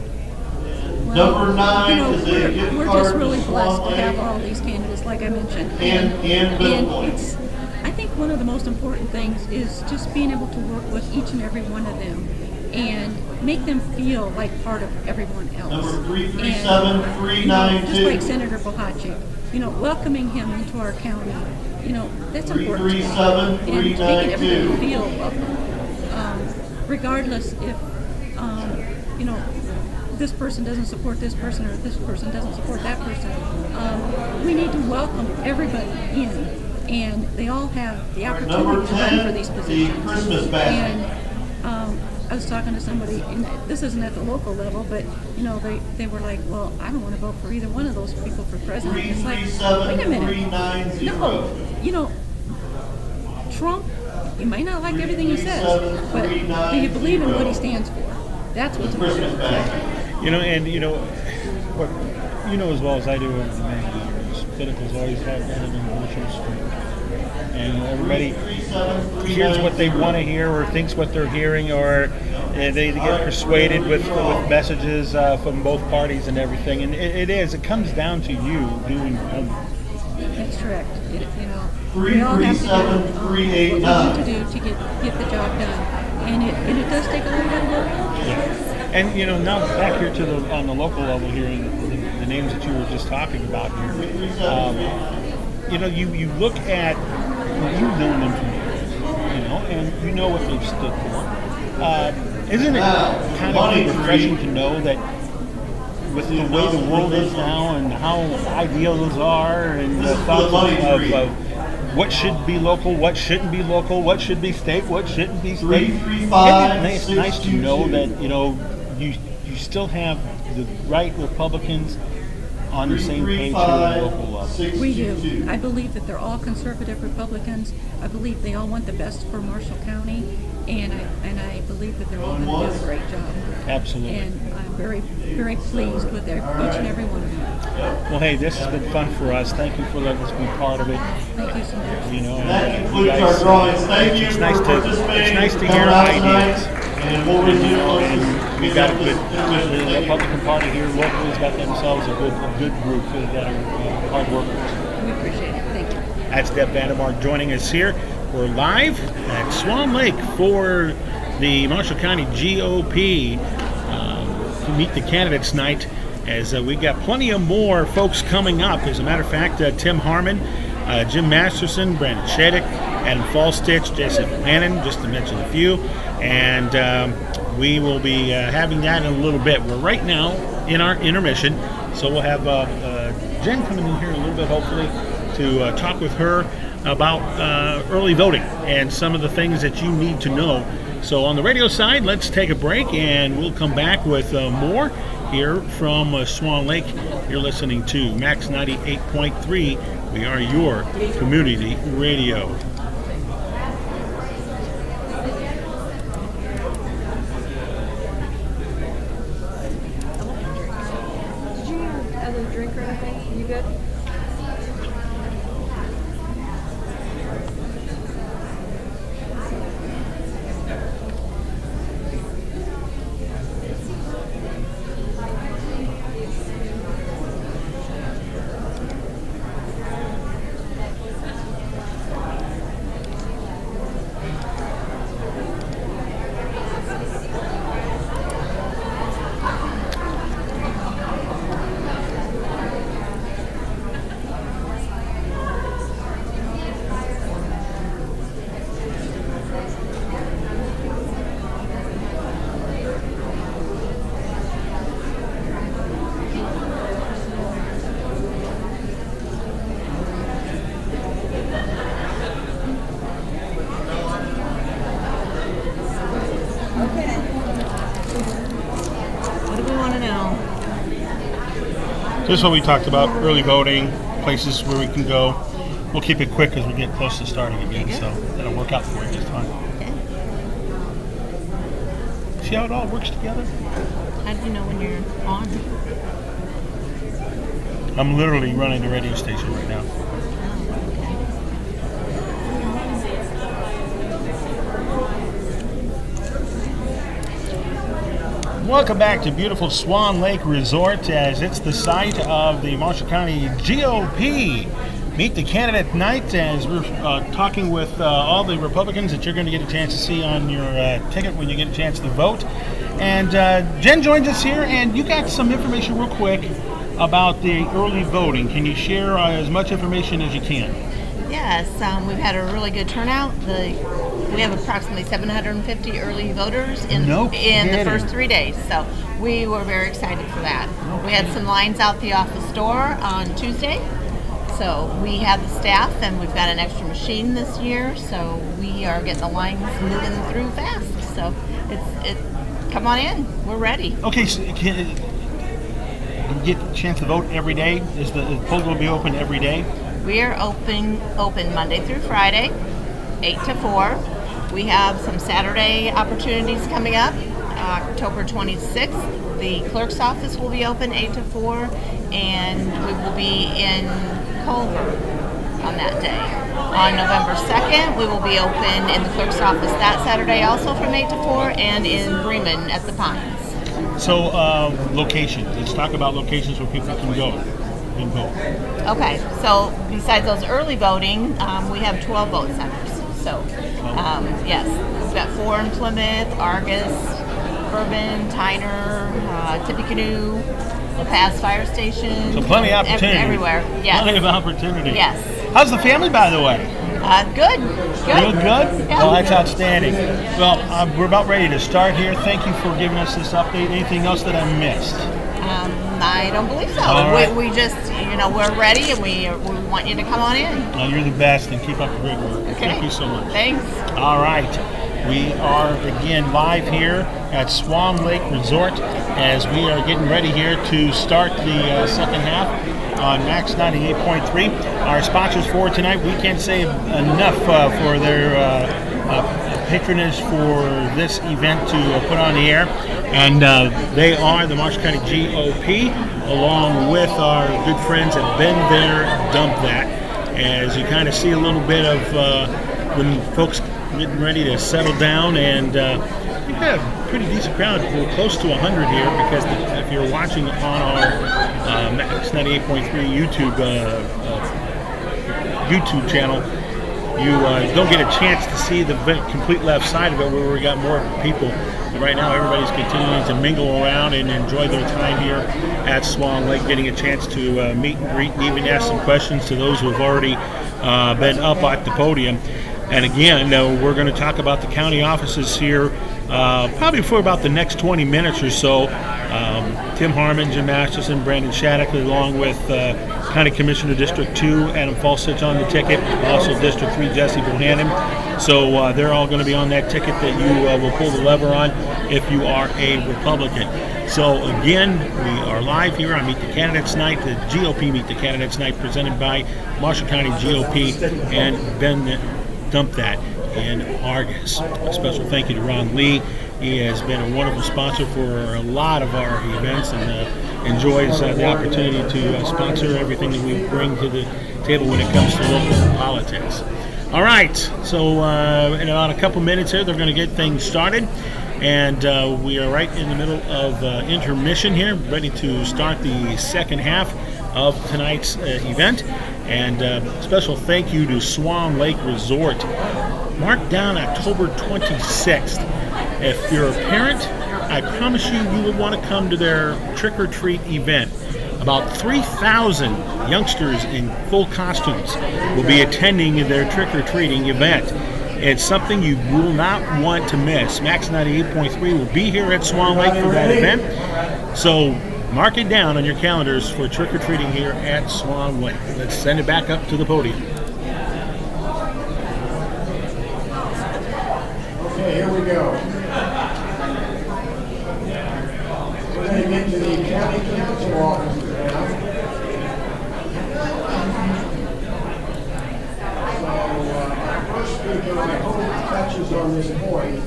Number 9 is a gift we're card just really to blessed Swan to have Lake. all these candidates, like I mentioned. And Bill points. I think one of the most important things is just being able to work with each and every one of them and make them feel like part of everyone else. Number 337392. Just like Senator Bohacek, welcoming him into our county, that's important. 337392. And making everybody feel welcome. Regardless if, this person doesn't support this person or this person doesn't support that person. We need to welcome everybody in, and they all have the opportunity to run for these positions. The Christmas basket. And I was talking to somebody, and this isn't at the local level, but they were like, well, I don't want to vote for either one of those people for president. It's like, wait a minute. 337390. No, Trump You may not like everything he says, but do you believe in what he stands for? That's what's important. What you know as well as I do over the many years, politicals always have an emotional swing. And everybody hears what they want to hear or thinks what they're hearing, or they get persuaded with messages from both parties and everything. And it comes down to you doing homework. That's correct. We all have to do what we need to do to get the job done. And it does take a little bit of work. Yeah. And now back here on the local level here, the names that you were just talking about here, you look at, you've known them for years, and you know what they've stood for. Isn't it kind of refreshing to know that with the way the world is now and how ideals are and the thoughts of what should be local, what shouldn't be local, what should be state, what shouldn't be state. Isn't it nice to know that you still have the right Republicans on the same page here at the local level? We do. I believe that they're all conservative Republicans. I believe they all want the best for Marshall County, and I believe that they're all going to do a great job. Absolutely. And I'm very, very pleased with each and every one of them. Well, hey, this has been fun for us. Thank you for letting us be part of it. Thank you so much. And, that concludes our drawings. Thank you for participating. It's nice to hear ideas. And we've got a good, the Republican Party here locally has got themselves a good group that are hard workers. We appreciate it. Thank you. That's Deb Vandermark joining us here. We're live at Swan Lake for the Marshall County GOP to meet the candidates night, as we got plenty of more folks coming up. As a matter of fact, Tim Harmon, Jim Masterson, Brandon Shaddick, Adam Falstich, Jesse Hannon, just to mention a few. And we will be having that in a little bit. We're right now in our intermission, so we'll have Jen coming in here a little bit, hopefully, to talk with her about early voting and some of the things that you need to know. So on the radio side, let's take a break, and we'll come back with more here from Swan Lake. You're listening to Max 98.3. We are your community radio. Did you need other drink or anything? You good? Just what we talked about, early voting, places where we can go. We'll keep it quick as we get close to starting again, so that'll work out for you just fine. Okay. See how it all works together? How do you know when you're on? I'm literally running the radio station right now. Welcome back to beautiful Swan Lake Resort, as it's the site of the Marshall County GOP Meet the Candidate Night, as we're talking with all the Republicans that you're going to get a chance to see on your ticket when you get a chance to vote. And Jen joins us here, and you got some information real quick about the early voting. Can you share as much information as you can? Yes, we've had a really good turnout. We have approximately 750 early voters in the first 3 days, so we were very excited for that. We had some lines out the office door on Tuesday, so we have the staff, and we've got an extra machine this year, so we are getting the lines moving through fast. So come on in, we're ready. Okay, so can you get a chance to vote every day? Is the poll will be open every day? We are open Monday through Friday, 8 to 4. We have some Saturday opportunities coming up. October 26th, the clerk's office will be open 8 to 4, and we will be in Culver on that day. On November 2nd, we will be open in the clerk's office that Saturday also from 8 to 4, and in Bremen at the Pines. So, locations. Let's talk about locations where people can go and vote. Okay, so besides those early voting, we have 12 vote centers. So, yes, we've got 4 in Plymouth, Argus, Bourbon, Tyner, Tippecanoe, La Paz Fire Station. So plenty of opportunity. Everywhere, yes. Plenty of opportunity. Yes. How's the family, by the way? Good. Good? Yeah. Well, that's outstanding. Well, we're about ready to start here. Thank you for giving us this update. Anything else that I missed? I don't believe so. All right. We just, we're ready, and we want you to come on in. Well, you're the best, and keep up the great work. Okay. Thank you so much. Thanks. All right. We are again live here at Swan Lake Resort as we are getting ready here to start the second half on Max 98.3. Our sponsors for tonight, we can't say enough for their patronage for this event to put on the air. And they are the Marshall County GOP, along with our good friends at Been There, Dump That. As you kind of see a little bit of when folks getting ready to settle down, and we have a pretty decent crowd. We're close to 100 here because if you're watching on our Max 98.3 YouTube channel, you don't get a chance to see the complete left side of it where we got more people. But right now, everybody's continuing to mingle around and enjoy their time here at Swan Lake, getting a chance to meet and greet and even ask some questions to those who have already been up at the podium. And again, we're going to talk about the county offices here probably for about the next 20 minutes or so. Tim Harmon, Jim Masterson, Brandon Shattuck, along with County Commissioner District 2, Adam Falsich on the ticket, also District 3, Jesse Bohannon. So they're all going to be on that ticket that you will pull the lever on if you are a Republican. So again, we are live here on Meet the Candidates Night, the GOP Meet the Candidates Night, presented by Marshall County GOP and Ben Dump That in Argus. A special thank you to Ron Lee. He has been a wonderful sponsor for a lot of our events and enjoys the opportunity to sponsor everything that we bring to the table when it comes to local politics. All right, so in about a couple minutes here, they're going to get things started. And we are right in the middle of intermission here, ready to start the second half of tonight's event. And special thank you to Swan Lake Resort. Mark down October 26th. If you're a parent, I promise you will want to come to their trick-or-treat event. About 3,000 youngsters in full costumes will be attending their trick-or-treating event. It's something you will not want to miss. Max 98.3 will be here at Swan Lake for that event. So mark it down on your calendars for trick-or-treating here at Swan Lake. Let's send it back up to the podium. Okay, here we go. We're going to get to the county council office now. So our first speaker, I hope, touches on this point,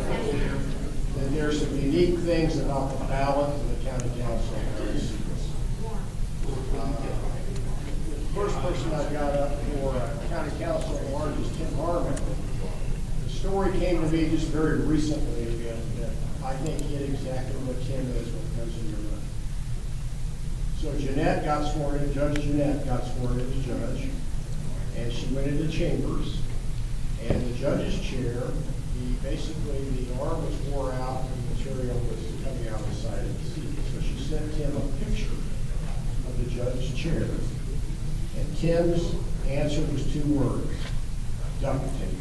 that there's some unique things about the ballot and the county council. The first person I got up for county council at large is Tim Harmon. The story came to me just very recently that I think hit exactly what Tim is when it comes to your money. So Jeanette got sworn in, Judge Jeanette got sworn in as judge, and she went into chambers, and the judge's chair, basically the arm was wore out and the material was coming out the side of the seat. So she sent Tim a picture of the judge's chair, and Tim's answer was 2 words: duct tape.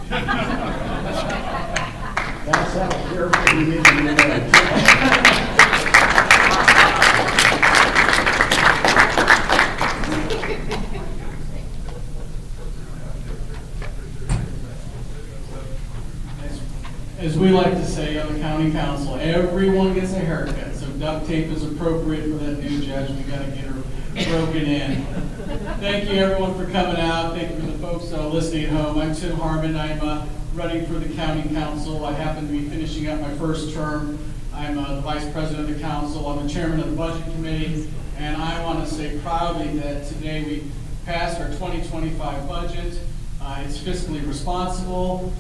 That's how careful he is in the way. As we like to say on the county council, everyone gets a haircut, so duct tape is appropriate for that new judge. We got to get her broken in. Thank you everyone for coming out. Thank you for the folks listening at home. I'm Tim Harmon. I'm running for the county council. I happen to be finishing up my first term. I'm the vice president of the council. I'm the chairman of the budget committee. And I want to say proudly that today we passed our 2025 budget. It's fiscally responsible.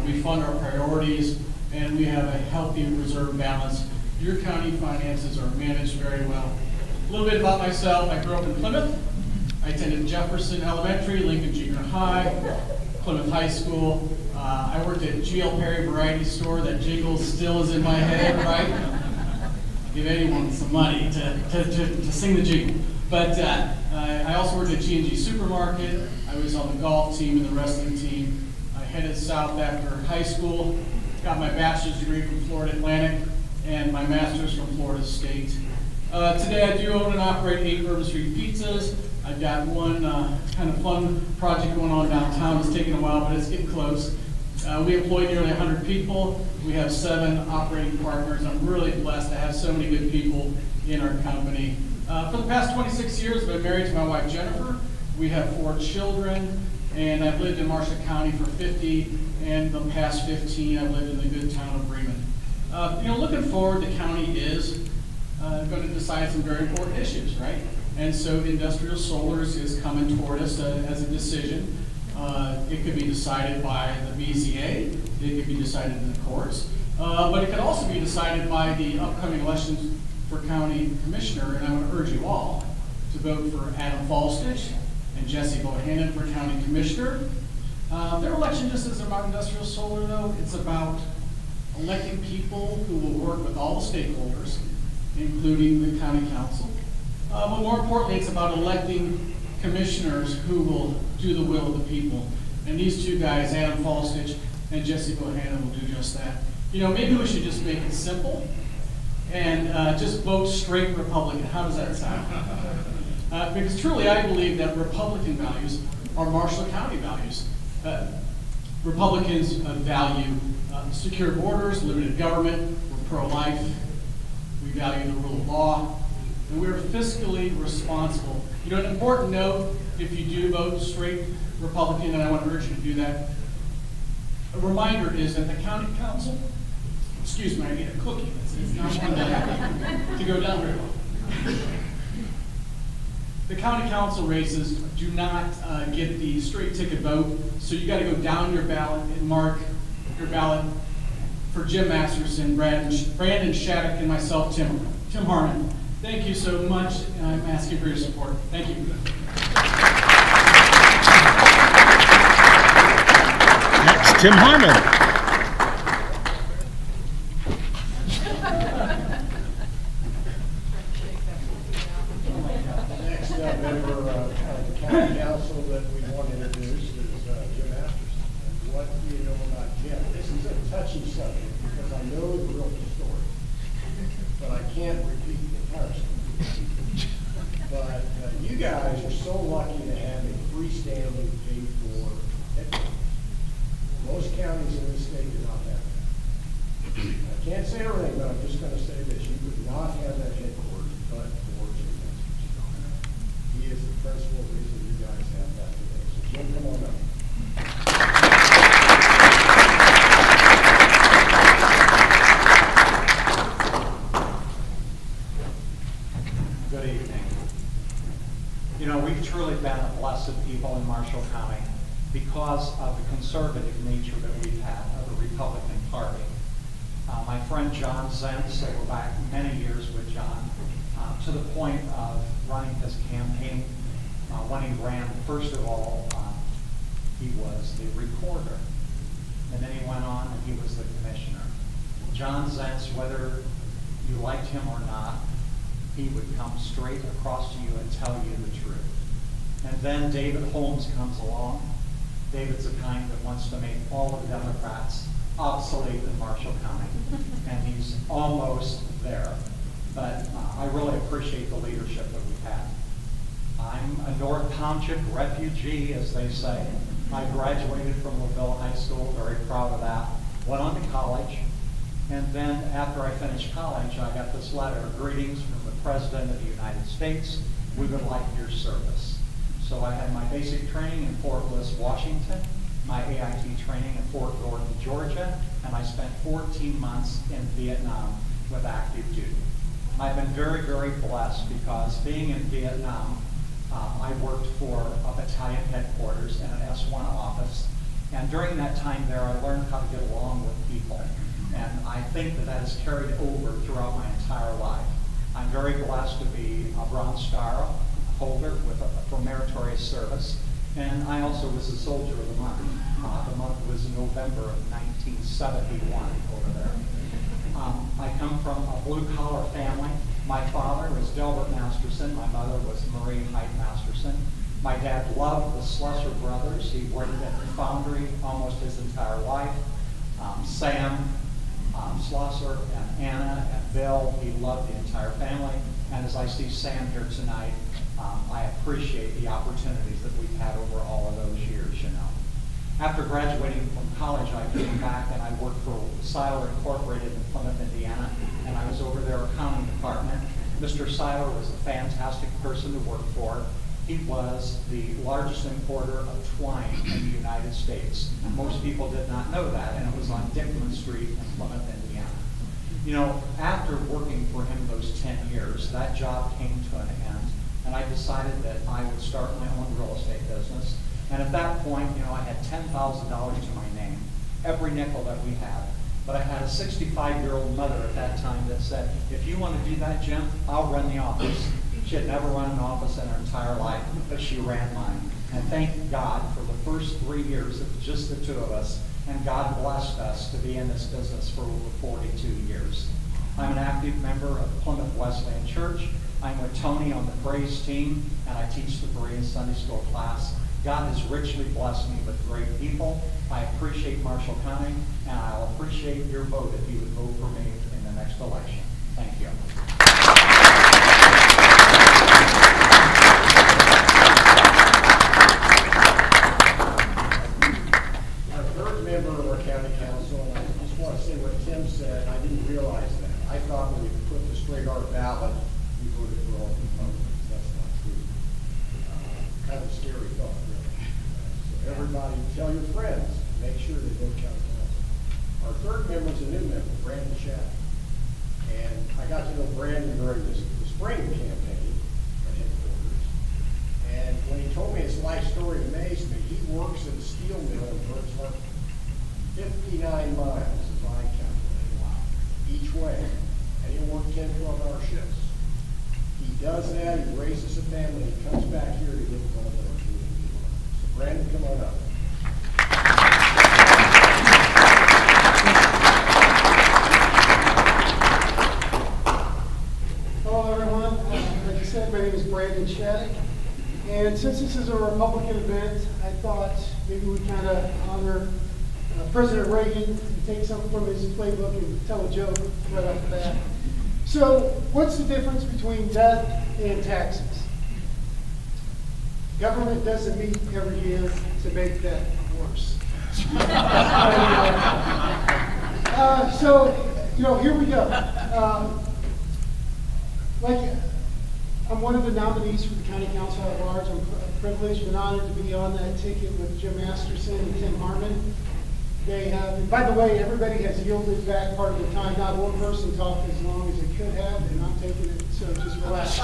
We fund our priorities, and we have a healthy reserve balance. Your county finances are managed very well. A little bit about myself. I grew up in Plymouth. I attended Jefferson Elementary, Lincoln Junior High, Plymouth High School. I worked at G.L. Perry Variety Store. That jingle still is in my head, right? I'll give anyone some money to sing the jingle. But I also worked at G&G Supermarket. I was on the golf team and the wrestling team. I headed south after high school, got my bachelor's degree from Florida Atlantic and my master's from Florida State. Today I do own and operate 8 Bourbon Street Pizzas. I've got one kind of fun project going on downtown. It's taking a while, but it's getting close. We employ nearly 100 people. We have 7 operating partners. I'm really blessed to have so many good people in our company. For the past 26 years, I've been married to my wife, Jennifer. We have 4 children, and I've lived in Marshall County for 50, and the past 15, I've lived in the good town of Bremen. Looking forward, the county is going to decide some very important issues, right? And so industrial solar is coming toward us as a decision. It could be decided by the BZA, it could be decided in the courts, but it could also be decided by the upcoming elections for county commissioner, and I want to urge you all to vote for Adam Falstich and Jesse Bohannon for county commissioner. Their election just isn't about industrial solar, though. It's about electing people who will work with all the stakeholders, including the county council. But more importantly, it's about electing commissioners who will do the will of the people. And these 2 guys, Adam Falstich and Jesse Bohannon, will do just that. Maybe we should just make it simple and just vote straight Republican. How does that sound? Because truly, I believe that Republican values are Marshall County values. Republicans value secure borders, limited government, we're pro-life, we value the rule of law, and we're fiscally responsible. An important note, if you do vote straight Republican, and I want to urge you to do that, a reminder is that the county council, excuse me, I need a cookie. It's not one to go down very well. The county council races do not get the straight ticket vote, so you got to go down your ballot and mark your ballot for Jim Masterson, Brandon Shattuck, and myself, Tim Harmon. Thank you so much, and I'm asking for your support. Thank you. That's Tim Harmon. Next member of the county council that we want to introduce is Jim Masterson. What do you know about Jim? This is a touchy subject because I know the real story, but I can't repeat the entire story. But you guys are so lucky to have a freestanding paid-for headquarters. Most counties in this state do not have that. I can't say everything, but I'm just going to say this. You would not have that headquarters but for Jim Masterson. He is the principal reason you guys have that today. So Jim, come on up. Good evening. We've truly been a blessed people in Marshall County because of the conservative nature that we've had of the Republican Party. My friend John Zentz, I go back many years with John, to the point of running his campaign. When he ran, first of all, he was the recorder, and then he went on and he was the commissioner. John Zentz, whether you liked him or not, he would come straight across to you and tell you the truth. And then David Holmes comes along. David's the kind that wants to make all of the Democrats obsolete in Marshall County, and he's almost there. But I really appreciate the leadership that we've had. I'm a North Township refugee, as they say. I graduated from LaVille High School, very proud of that. Went on to college, and then after I finished college, I got this letter: greetings from the President of the United States. We would like your service. So I had my basic training in Fort Bliss, Washington, my AIT training in Fort Gordon, Georgia, and I spent 14 months in Vietnam with active duty. I've been very, very blessed because being in Vietnam, I worked for a battalion headquarters in an S1 office, and during that time there I learned how to get along with people, and I think that that has carried over throughout my entire life. I'm very blessed to be a Bronze Star holder for meritorious service, and I also was a Soldier of the Month. The month was November of 1971 over there. I come from a blue-collar family. My father was Delbert Masterson. My mother was Marie Hyde Masterson. My dad loved the Slusser brothers. He worked at the foundry almost his entire life. Sam Slusser and Anna and Bill, he loved the entire family. And as I see Sam here tonight, I appreciate the opportunities that we've had over all of those years, you know. After graduating from college, I came back and I worked for Seiler Incorporated in Plymouth, Indiana, and I was over their accounting department. Mr. Seiler was a fantastic person to work for. He was the largest importer of twine in the United States. Most people did not know that, and it was on Dickman Street in Plymouth, Indiana. You know, after working for him those 10 years, that job came to an end, and I decided that I would start my own real estate business. And at that point, you know, I had $10,000 to my name, every nickel that we had. But I had a 65-year-old mother at that time that said, if you want to do that, Jim, I'll run the office. She had never run an office in her entire life, but she ran mine. And thank God for the first 3 years, it was just the two of us, and God blessed us to be in this business for over 42 years. I'm an active member of Plymouth Wesleyan Church. I'm with Tony on the praise team, and I teach the Berean Sunday School class. God has richly blessed me with great people. I appreciate Marshall County, and I'll appreciate your vote if you would vote for me in the next election. Thank you. Our third member of our county council, and I just want to say what Tim said, I didn't realize that. I thought when we put the straight art ballot, we voted for all Republicans. That's not true. Kind of a scary thought, really. So everybody, tell your friends, make sure they vote county council. Our third member is a new member, Brandon Shattuck. And I got to know Brandon during the spring campaign at headquarters. And when he told me his life story, it amazed me. He works at a steel mill in Burns Harbor, 59 miles, as I calculated, each way. And he'll work 10, 12-hour shifts. He does that, he raises a family, he comes back here, he lives all in our community. So Brandon, come on up. Hello everyone, like you said, my name is Brandon Shattuck. And since this is a Republican event, I thought maybe we kind of honor President Reagan and take something from his playbook and tell a joke right off the bat. So, what's the difference between death and taxes? Government doesn't meet every year to make that worse. So, you know, here we go. I'm one of the nominees for the county council at large. I'm privileged and honored to be on that ticket with Jim Masterson and Tim Harmon. They have, and by the way, everybody has yielded back part of the time. Not one person talked as long as it could have, and I'm taking it, so just relax.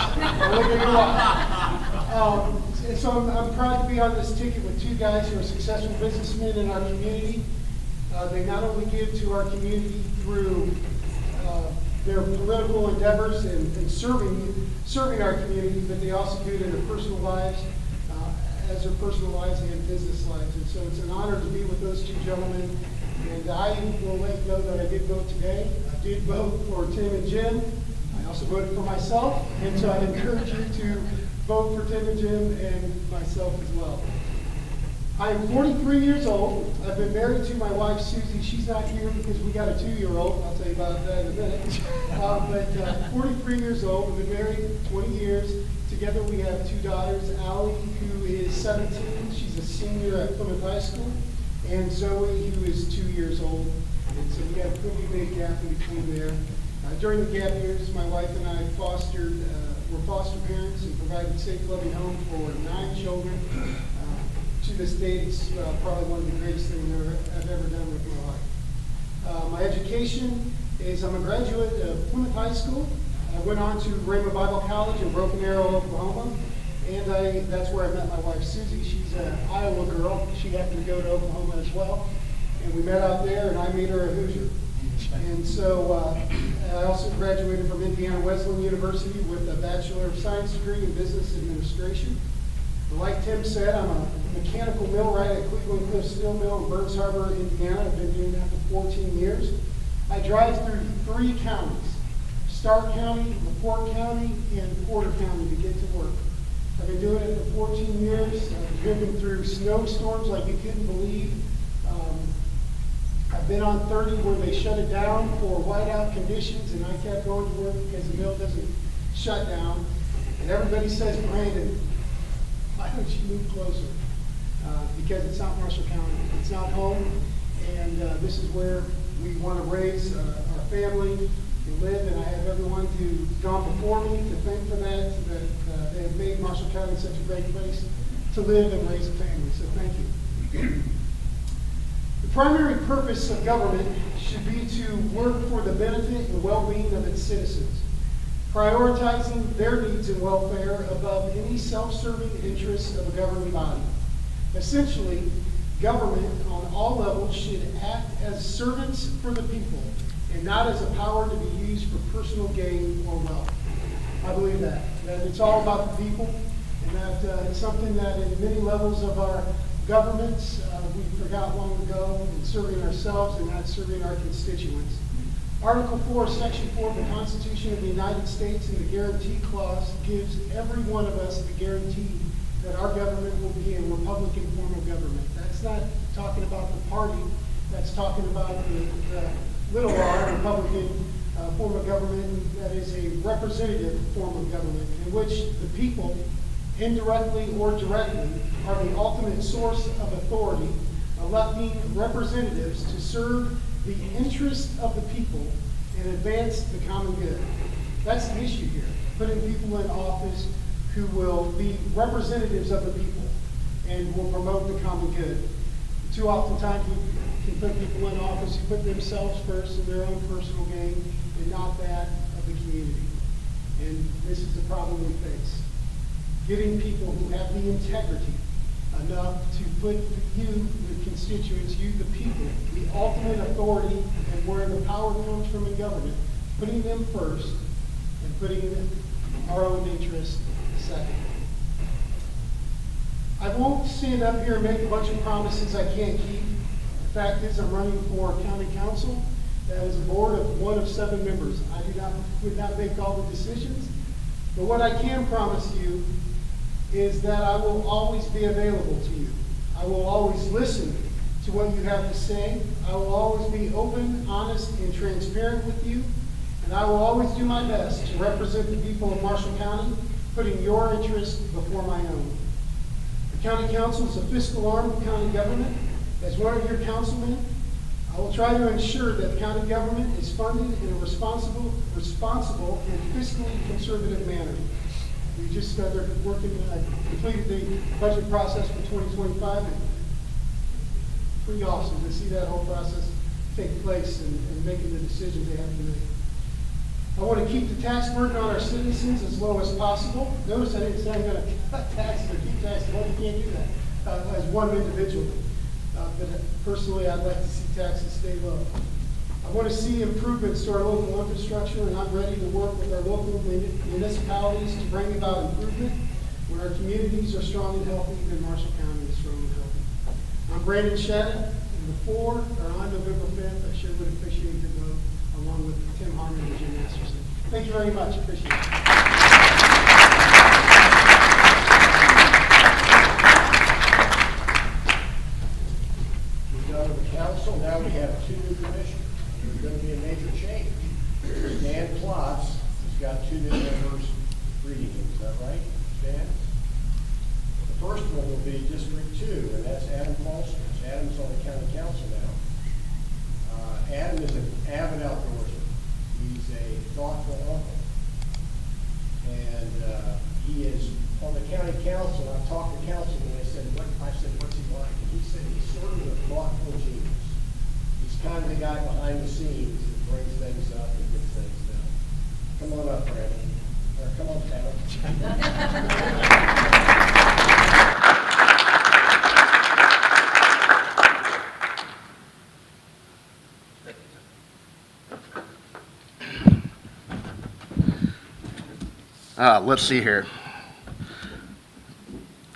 And so I'm proud to be on this ticket with two guys who are successful businessmen in our community. They not only give to our community through their political endeavors and serving our community, but they also do it in their personal lives, as their personal lives and business lives. And so it's an honor to be with those two gentlemen. And I will let you know that I did vote today. I did vote for Tim and Jim. I also voted for myself. And so I encourage you to vote for Tim and Jim and myself as well. I am 43 years old. I've been married to my wife, Susie. She's not here because we got a 2-year-old. I'll tell you about that in a minute. But 43 years old. We've been married 20 years. Together we have two daughters, Allie, who is 17. She's a senior at Plymouth High School. And Zoe, who is 2 years old. And so we have a pretty big gap in between there. During the gap years, my wife and I were foster parents and provided safe, loving home for 9 children. 2 this date, it's probably one of the greatest things I've ever done with my life. My education is I'm a graduate of Plymouth High School. I went on to Rhema Bible College in Broken Arrow, Oklahoma, and that's where I met my wife, Susie. She's an Iowa girl. She happened to go to Oklahoma as well, and we met out there, and I made her a Hoosier. And so I also graduated from Indiana Wesleyan University with a Bachelor of Science degree in Business Administration. Like Tim said, I'm a mechanical millwright at Cleveland Cliff Steel Mill in Burns Harbor, Indiana. I've been doing that for 14 years. I drive through 3 counties, Stark County, LaPorte County, and Porter County to get to work. I've been doing it for 14 years. I've driven through snowstorms like you couldn't believe. I've been on 30 where they shut it down for whiteout conditions, and I kept going to work because the mill doesn't shut down. And everybody says, Brandon, why don't you move closer? Because it's not Marshall County. It's not home, and this is where we want to raise our family and live, and I have everyone who's gone before me to thank for that they have made Marshall County such a great place to live and raise a family, so thank you. The primary purpose of government should be to work for the benefit and well-being of its citizens, prioritizing their needs and welfare above any self-serving interests of a governing body. Essentially, government on all levels should act as servants for the people and not as a power to be used for personal gain or wealth. I believe that it's all about the people, and that it's something that in many levels of our governments we forgot long ago in serving ourselves and not serving our constituents. Article 4, Section 4 of the Constitution of the United States and the Guarantee Clause gives every one of us the guarantee that our government will be a Republican form of government. That's not talking about the party, that's talking about the little r, Republican form of government that is a representative form of government in which the people, indirectly or directly, are the ultimate source of authority, electing representatives to serve the interest of the people and advance the common good. That's the issue here, putting people in office who will be representatives of the people and will promote the common good. Too often times we can put people in office who put themselves first and their own personal gain and not that of the community. And this is the problem we face. Getting people who have the integrity enough to put you, the constituents, you, the people, the ultimate authority and where the power comes from in government, putting them first and putting our own interest second. I won't stand up here and make a bunch of promises I can't keep. The fact is I'm running for county council. That is a board of 1 of 7 members. I would not make all the decisions, but what I can promise you is that I will always be available to you. I will always listen to what you have to say. I will always be open, honest, and transparent with you. And I will always do my best to represent the people of Marshall County, putting your interests before my own. The County Council is a fiscal arm of county government. As one of your councilmen, I will try to ensure that county government is funded in a responsible and fiscally conservative manner. We just started working, completed the budget process for 2025, and pretty awesome to see that whole process take place and making the decisions they have to make. I want to keep the tax burden on our citizens as low as possible. Notice I didn't say I'm going to cut taxes or keep taxes low. You can't do that as one individual. But personally, I'd like to see taxes stay low. I want to see improvements to our local infrastructure, and I'm ready to work with our local municipalities to bring about improvement. When our communities are strong and healthy, then Marshall County is strong and healthy. I'm Brandon Shadid, and the 4 are on November 5th. I sure would appreciate the vote, along with Tim Harmon and Jim Masterson. Thank you very much. Appreciate it. We've done with the council. Now we have 2 new commissioners. There's going to be a major change. Dan Klotz has got 2 new members reading him. Is that right, Dan? The first one will be District 2, and that's Adam Paulson. Adam's on the county council now. Adam is an avid outdoorsman. He's a thoughtful uncle. And he is on the county council. I've talked to council and I said, what's he guy behind the scenes that brings things up and gets things done. Come on up, Brandon. Or come on, Kevin. Let's see here.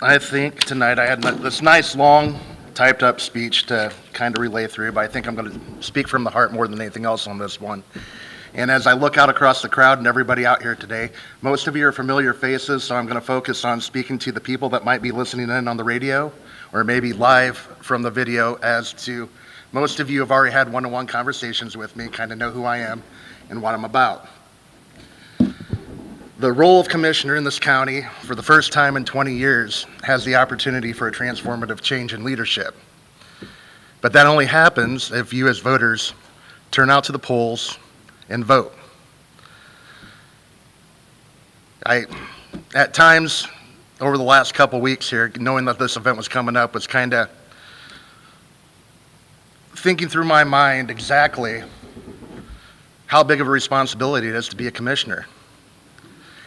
I think tonight I had this nice, long, typed up speech to kind of relay through, but I think I'm going to speak from the heart more than anything else on this one. And as I look out across the crowd and everybody out here today, most of you are familiar faces, so I'm going to focus on speaking to the people that might be listening in on the radio or maybe live from the video, as to most of you have already had one-on-one conversations with me, kind of know who I am and what I'm about. The role of commissioner in this county, for the first time in 20 years, has the opportunity for a transformative change in leadership. But that only happens if you as voters turn out to the polls and vote. At times, over the last couple weeks here, knowing that this event was coming up, was kind of thinking through my mind exactly how big of a responsibility it is to be a commissioner.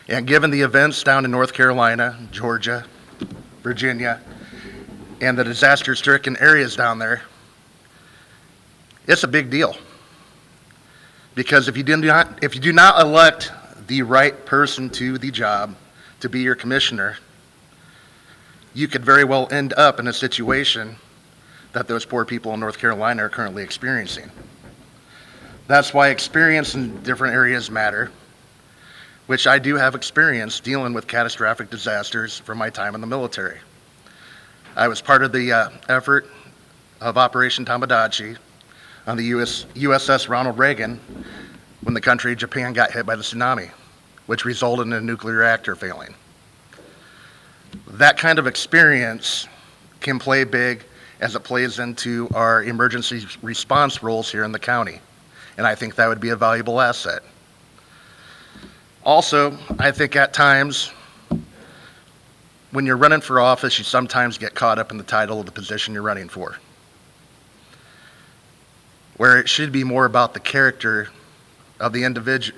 And given the events down in North Carolina, Georgia, Virginia, and the disaster-stricken areas down there, it's a big deal. Because if you do not elect the right person to the job to be your commissioner, you could very well end up in a situation that those poor people in North Carolina are currently experiencing. That's why experience in different areas matter, which I do have experience dealing with catastrophic disasters from my time in the military. I was part of the effort of Operation Tomodachi on the USS Ronald Reagan when the country of Japan got hit by the tsunami, which resulted in a nuclear reactor failing. That kind of experience can play big as it plays into our emergency response roles here in the county, and I think that would be a valuable asset. Also, I think at times, when you're running for office, you sometimes get caught up in the title of the position you're running for, where it should be more about the character of the individual,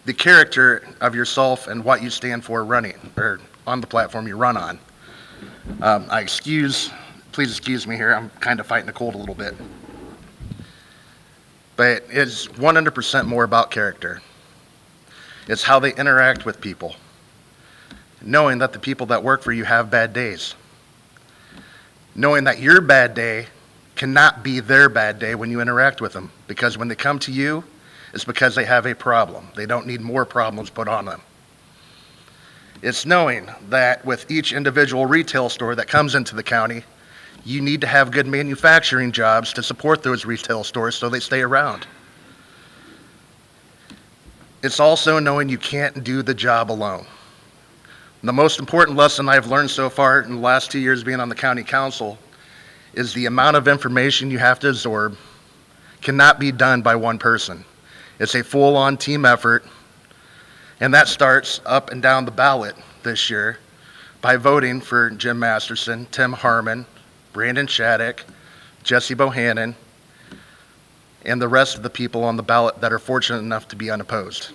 the character of yourself and what you stand for running, or on the platform you run on. Please excuse me here, I'm kind of fighting a cold a little bit. But it's 100% more about character. It's how they interact with people, knowing that the people that work for you have bad days, knowing that your bad day cannot be their bad day when you interact with them, because when they come to you, it's because they have a problem. They don't need more problems put on them. It's knowing that with each individual retail store that comes into the county, you need to have good manufacturing jobs to support those retail stores so they stay around. It's also knowing you can't do the job alone. The most important lesson I've learned so far in the last 2 years being on the county council is the amount of information you have to absorb cannot be done by one person. It's a full-on team effort, and that starts up and down the ballot this year by voting for Jim Masterson, Tim Harmon, Brandon Shattuck, Jesse Bohannon, and the rest of the people on the ballot that are fortunate enough to be unopposed.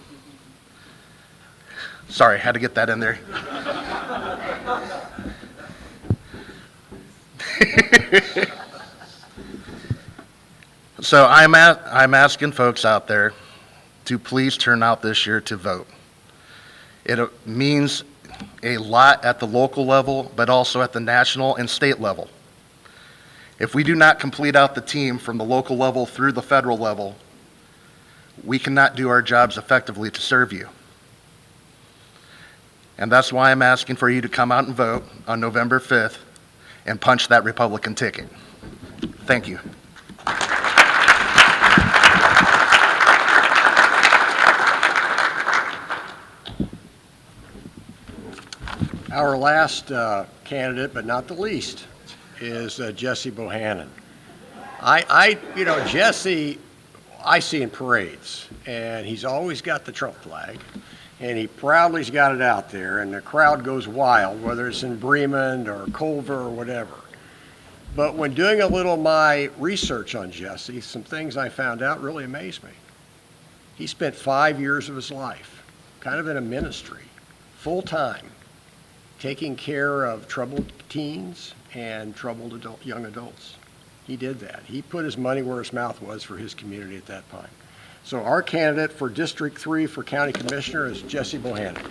Sorry, had to get that in there. So I'm asking folks out there to please turn out this year to vote. It means a lot at the local level, but also at the national and state level. If we do not complete out the team from the local level through the federal level, we cannot do our jobs effectively to serve you. And that's why I'm asking for you to come out and vote on November 5th and punch that Republican ticket. Thank you. Our last candidate, but not the least, is Jesse Bohannon. Jesse, I see in parades, and he's always got the Trump flag, and he proudly's got it out there, and the crowd goes wild, whether it's in Bremen or Culver or whatever. But when doing a little of my research on Jesse, some things I found out really amazed me. He spent 5 years of his life, kind of in a ministry, full-time, taking care of troubled teens and troubled young adults. He did that. He put his money where his mouth was for his community at that time. So our candidate for District 3 for County Commissioner is Jesse Bohannon.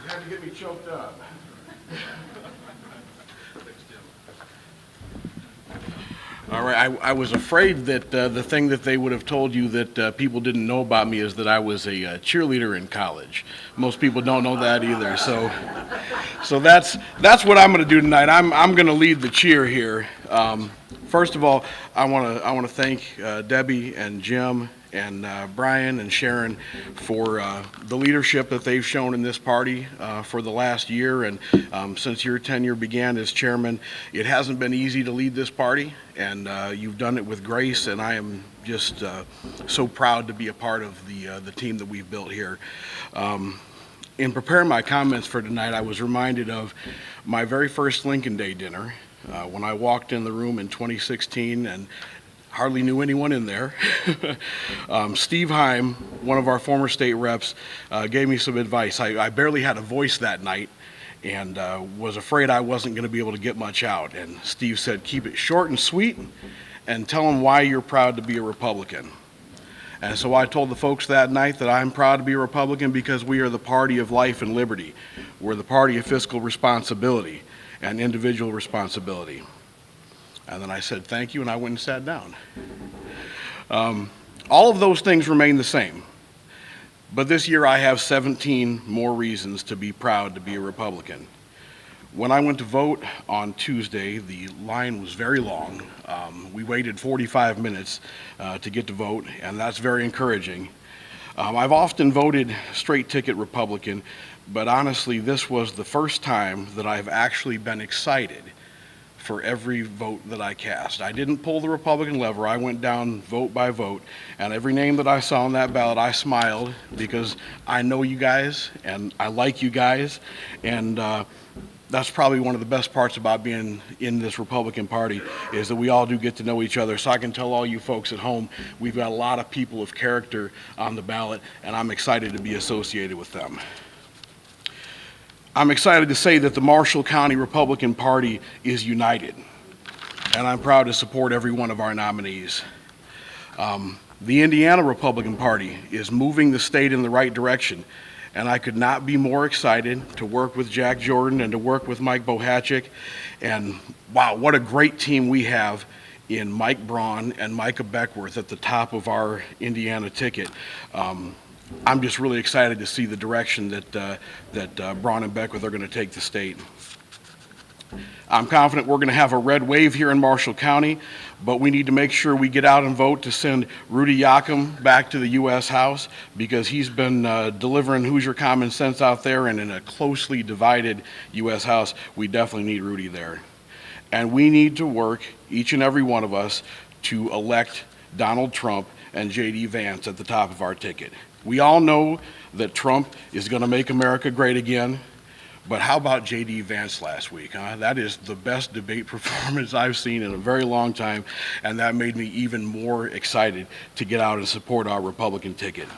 You had to get me choked up. All right, I was afraid that the thing that they would have told you that people didn't know about me is that I was a cheerleader in college. Most people don't know that either. So that's what I'm going to do tonight. I'm going to lead the cheer here. First of all, I want to thank Debbie and Jim and Brian and Sharon for the leadership that they've shown in this party for the last year. And since your tenure began as chairman, it hasn't been easy to lead this party, and you've done it with grace, and I am just so proud to be a part of the team that we've built here. In preparing my comments for tonight, I was reminded of my very first Lincoln Day dinner when I walked in the room in 2016 and hardly knew anyone in there. Steve Heim, one of our former state reps, gave me some advice. I barely had a voice that night and was afraid I wasn't going to be able to get much out. And Steve said, keep it short and sweet and tell them why you're proud to be a Republican. And so I told the folks that night that I'm proud to be a Republican because we are the party of life and liberty. We're the party of fiscal responsibility and individual responsibility. And then I said, thank you, and I went and sat down. All of those things remain the same. But this year I have 17 more reasons to be proud to be a Republican. When I went to vote on Tuesday, the line was very long. We waited 45 minutes to get to vote, and that's very encouraging. I've often voted straight ticket Republican, but honestly, this was the first time that I've actually been excited for every vote that I cast. I didn't pull the Republican lever. I went down vote by vote, and every name that I saw on that ballot, I smiled because I know you guys, and I like you guys, and that's probably one of the best parts about being in this Republican Party is that we all do get to know each other. So I can tell all you folks at home, we've got a lot of people of character on the ballot, and I'm excited to be associated with them. I'm excited to say that the Marshall County Republican Party is united, and I'm proud to support every one of our nominees. The Indiana Republican Party is moving the state in the right direction, and I could not be more excited to work with Jack Jordan and to work with Mike Bohachik. And wow, what a great team we have in Mike Braun and Micah Beckworth at the top of our Indiana ticket. I'm just really excited to see the direction that Braun and Beckworth are going to take the state. I'm confident we're going to have a red wave here in Marshall County, but we need to make sure we get out and vote to send Rudy Yakum back to the U.S. House because he's been delivering Hoosier common sense out there, and in a closely divided U.S. House, we definitely need Rudy there. And we need to work, each and every one of us, to elect Donald Trump and J.D. Vance at the top of our ticket. We all know that Trump is going to make America great again. But how about J.D. Vance last week? Huh? That is the best debate performance I've seen in a very long time, and that made me even more excited to get out and support our Republican ticket.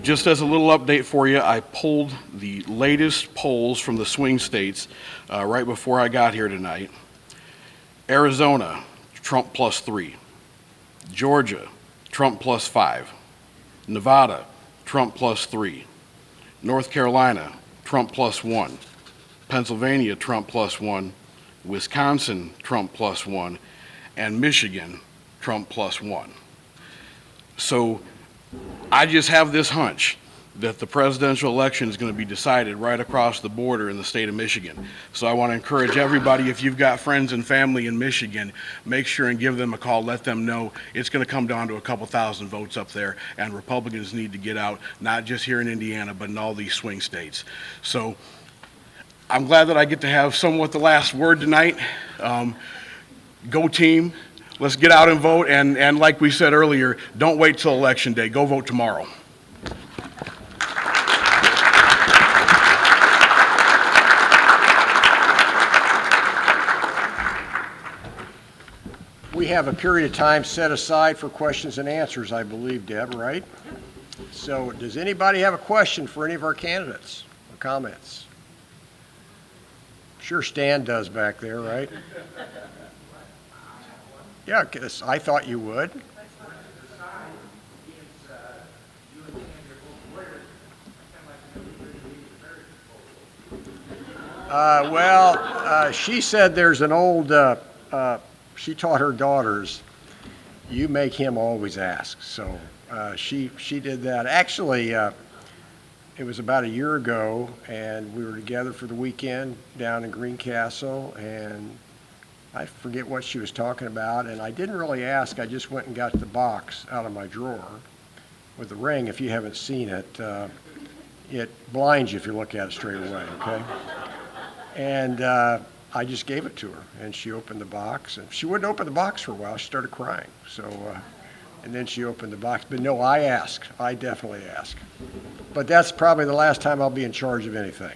Just as a little update for you, I pulled the latest polls from the swing states right before I got here tonight. Arizona, Trump +3. Georgia, Trump +5. Nevada, Trump +3. North Carolina, Trump +1. Pennsylvania, Trump +1. Wisconsin, Trump +1. And Michigan, Trump +1. So I just have this hunch that the presidential election is going to be decided right across the border in the state of Michigan. So I want to encourage everybody, if you've got friends and family in Michigan, make sure and give them a call, let them know it's going to come down to a couple thousand votes up there, and Republicans need to get out, not just here in Indiana, but in all these swing states. So I'm glad that I get to have somewhat the last word tonight. Go team. Let's get out and vote, and like we said earlier, don't wait till Election Day. Go vote tomorrow. have a period of time set aside for questions and answers, I believe, Deb, right? So does anybody have a question for any of our candidates or comments? Sure Stan does back there, right? Yeah, 'cause I thought you would. She said there's an old, she taught her daughters, you make him always ask. So she did that. Actually, it was about a year ago, and we were together for the weekend down in Greencastle, and I forget what she was talking about, and I didn't really ask. I just went and got the box out of my drawer with the ring. If you haven't seen it, it blinds you if you look at it straight away, okay? And I just gave it to her, and she opened the box, and she wouldn't open the box for a while. She started crying. So, and then she opened the box. But no, I ask. I definitely ask. But that's probably the last time I'll be in charge of anything.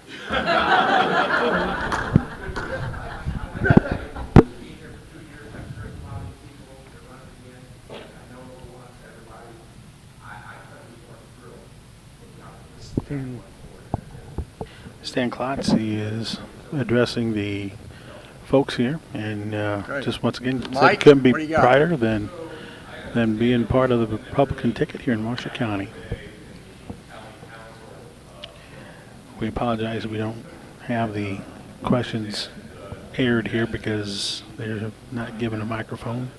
Stan Klotze is addressing the folks here, and just once again, Mike, couldn't be what do you got? prouder than being part of the Republican ticket here in Marshall County. We apologize we don't have the questions aired here because they're not given a microphone.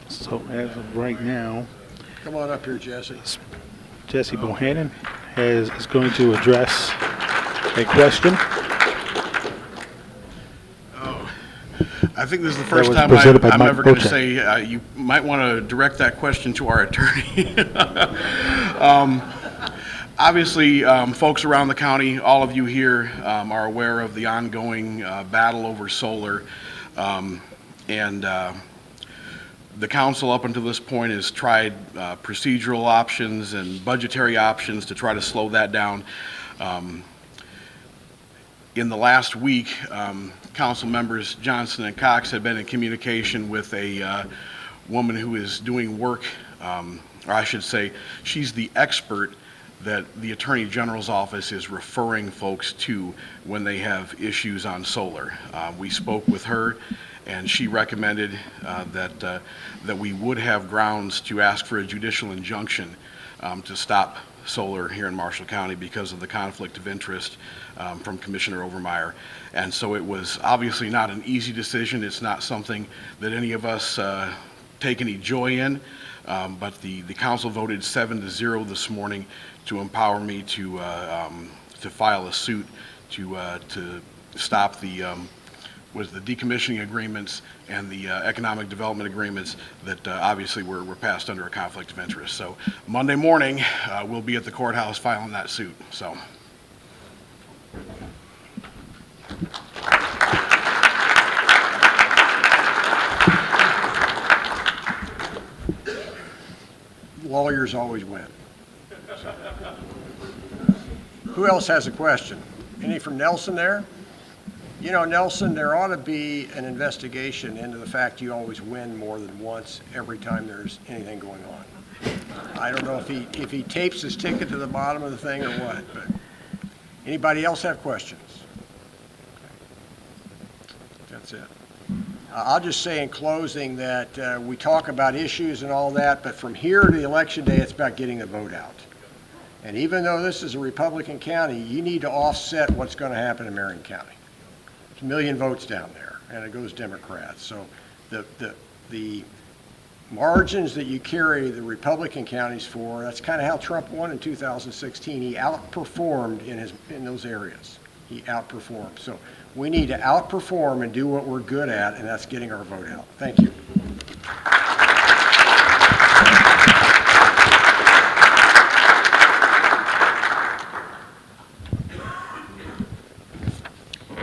So as of right now, Come on up here, Jesse. Jesse Bohannon is going to address a question. I think this is the first time I'm ever going to say you might want to direct that question to our attorney. Obviously, folks around the county, all of you here are aware of the ongoing battle over solar. The council up until this point has tried procedural options and budgetary options to try to slow that down. In the last week, council members Johnson and Cox have been in communication with a woman who is doing work, or I should say, she's the expert that the Attorney General's office is referring folks to when they have issues on solar. We spoke with her, and she recommended that we would have grounds to ask for a judicial injunction to stop solar here in Marshall County because of the conflict of interest from Commissioner Overmeyer. And so it was obviously not an easy decision. It's not something that any of us take any joy in, but the council voted 7-0 this morning to empower me to file a suit to stop the decommissioning agreements and the economic development agreements that obviously were passed under a conflict of interest. So Monday morning, we'll be at the courthouse filing that suit. So. Lawyers always win. So. Who else has a question? Any from Nelson there? You know, Nelson, there ought to be an investigation into the fact you always win more than once every time there's anything going on. I don't know if he tapes his ticket to the bottom of the thing or what, but anybody else have questions? Okay. That's it. I'll just say in closing that we talk about issues and all that, but from here to the election day, it's about getting the vote out. And even though this is a Republican county, you need to offset what's going to happen in Marion County. There's 1 million votes down there, and it goes Democrats. So the margins that you carry the Republican counties for, that's kind of how Trump won in 2016. He outperformed in those areas. He outperformed. So we need to outperform and do what we're good at, and that's getting our vote out. Thank you.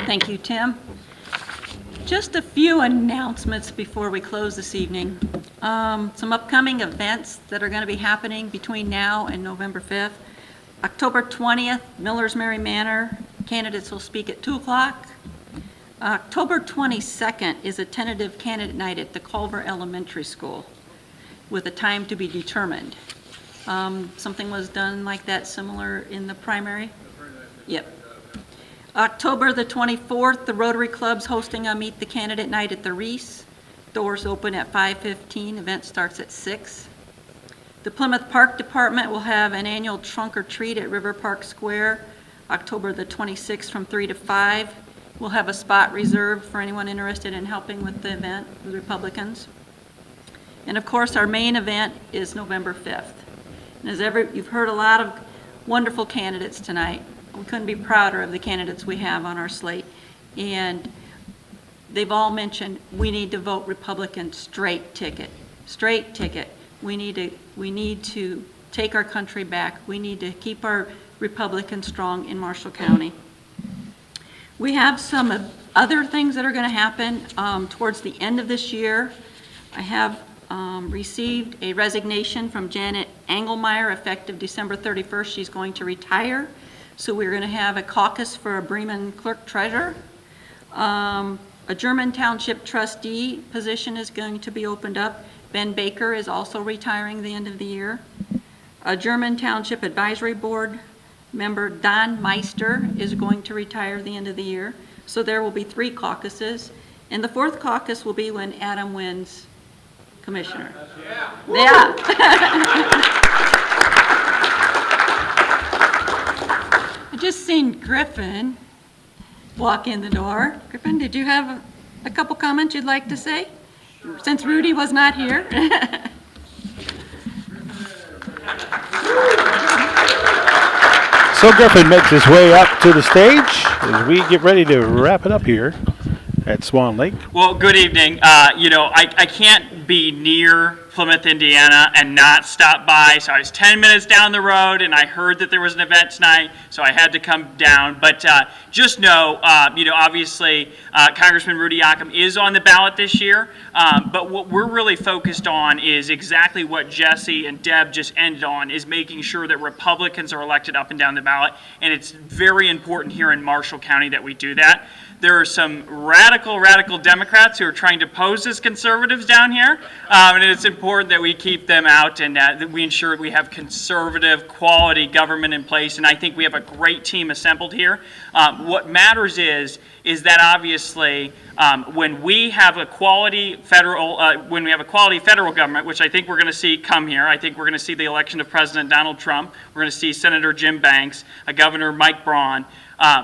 Thank you, Tim. Just a few announcements before we close this evening. Some upcoming events that are going to be happening between now and November 5th. October 20th, Miller's Mary Manor Candidates will speak at 2 o'clock. October 22nd is a tentative candidate night at the Culver Elementary School with a time to be determined. Something was done like that similar in the primary? Yep. October the 24th, the Rotary Club's hosting a Meet the Candidate Night at the Reese. Doors open at 5:15, event starts at 6. The Plymouth Park Department will have an annual trunk or treat at River Park Square, October the 26th from 3 to 5. We'll have a spot reserved for anyone interested in helping with the event, the Republicans. And of course, our main event is November 5th. And as you've heard a lot of wonderful candidates tonight. We couldn't be prouder of the candidates we have on our slate. And they've all mentioned we need to vote Republican straight ticket. Straight ticket. We need to take our country back. We need to keep our Republicans strong in Marshall County. We have some other things that are going to happen towards the end of this year. I have received a resignation from Janet Engelmeyer effective December 31st. She's going to retire. So we're going to have a caucus for a Bremen clerk treasurer. A German Township trustee position is going to be opened up. Ben Baker is also retiring the end of the year. A German Township Advisory Board member, Don Meister, is going to retire the end of the year. So there will be 3 caucuses. And the 4th caucus will be when Adam wins commissioner. Yeah. I just seen Griffin walk in the door. Griffin, did you have a couple comments you'd like to say? Since Rudy was not here. So Griffin makes his way up to the stage as we get ready to wrap it up here at Swan Lake. Well, good evening. I can't be near Plymouth, Indiana, and not stop by. So I was 10 minutes down the road, and I heard that there was an event tonight, so I had to come down. But just know, obviously, Congressman Rudy Yocum is on the ballot this year. But what we're really focused on is exactly what Jesse and Deb just ended on, is making sure that Republicans are elected up and down the ballot. And it's very important here in Marshall County that we do that. There are some radical Democrats who are trying to pose as conservatives down here, and it's important that we keep them out and that we ensure we have conservative, quality government in place, and I think we have a great team assembled here. What matters is that obviously when we have a quality federal government, which I think we're going to see come here, I think we're going to see the election of President Donald Trump, we're going to see Senator Jim Banks, Governor Mike Braun.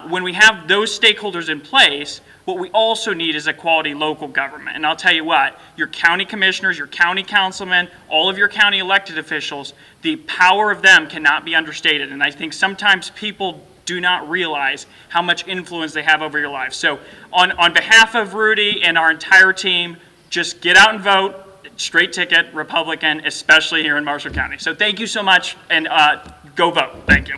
When we have those stakeholders in place, what we also need is a quality local government. And I'll tell you what, your county commissioners, your county councilmen, all of your county elected officials, the power of them cannot be understated. And I think sometimes people do not realize how much influence they have over your life. So on behalf of Rudy and our entire team, just get out and vote, straight ticket, Republican, especially here in Marshall County. So thank you so much, and go vote. Thank you.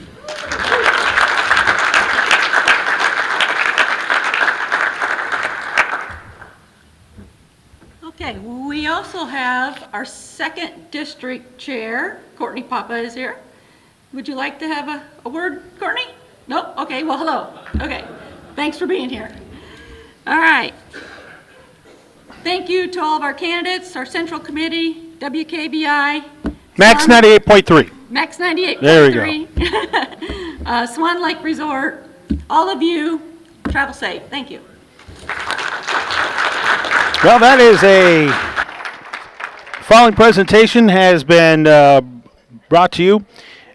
Okay, we also have our 2nd district chair, Courtney Papa is here. Would you like to have a word, Courtney? Nope? Okay, well, hello. Okay, thanks for being here. All right. Thank you to all of our candidates, our central committee, WKBI. Max 98.3. Max 98.3. There we go. Swan Lake Resort. All of you, travel safe. Thank you. Well, that is following presentation has been brought to you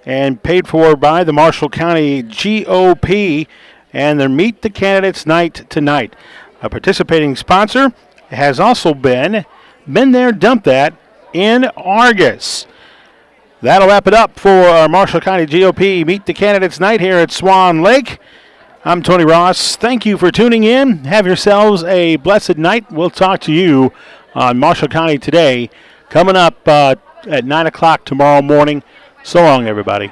and paid for by the Marshall County GOP and their Meet the Candidates Night tonight. A participating sponsor has also been There, Dump That in Argus. That'll wrap it up for our Marshall County GOP Meet the Candidates Night here at Swan Lake. I'm Tony Ross. Thank you for tuning in. Have yourselves a blessed night. We'll talk to you on Marshall County Today coming up at 9 o'clock tomorrow morning. So long, everybody.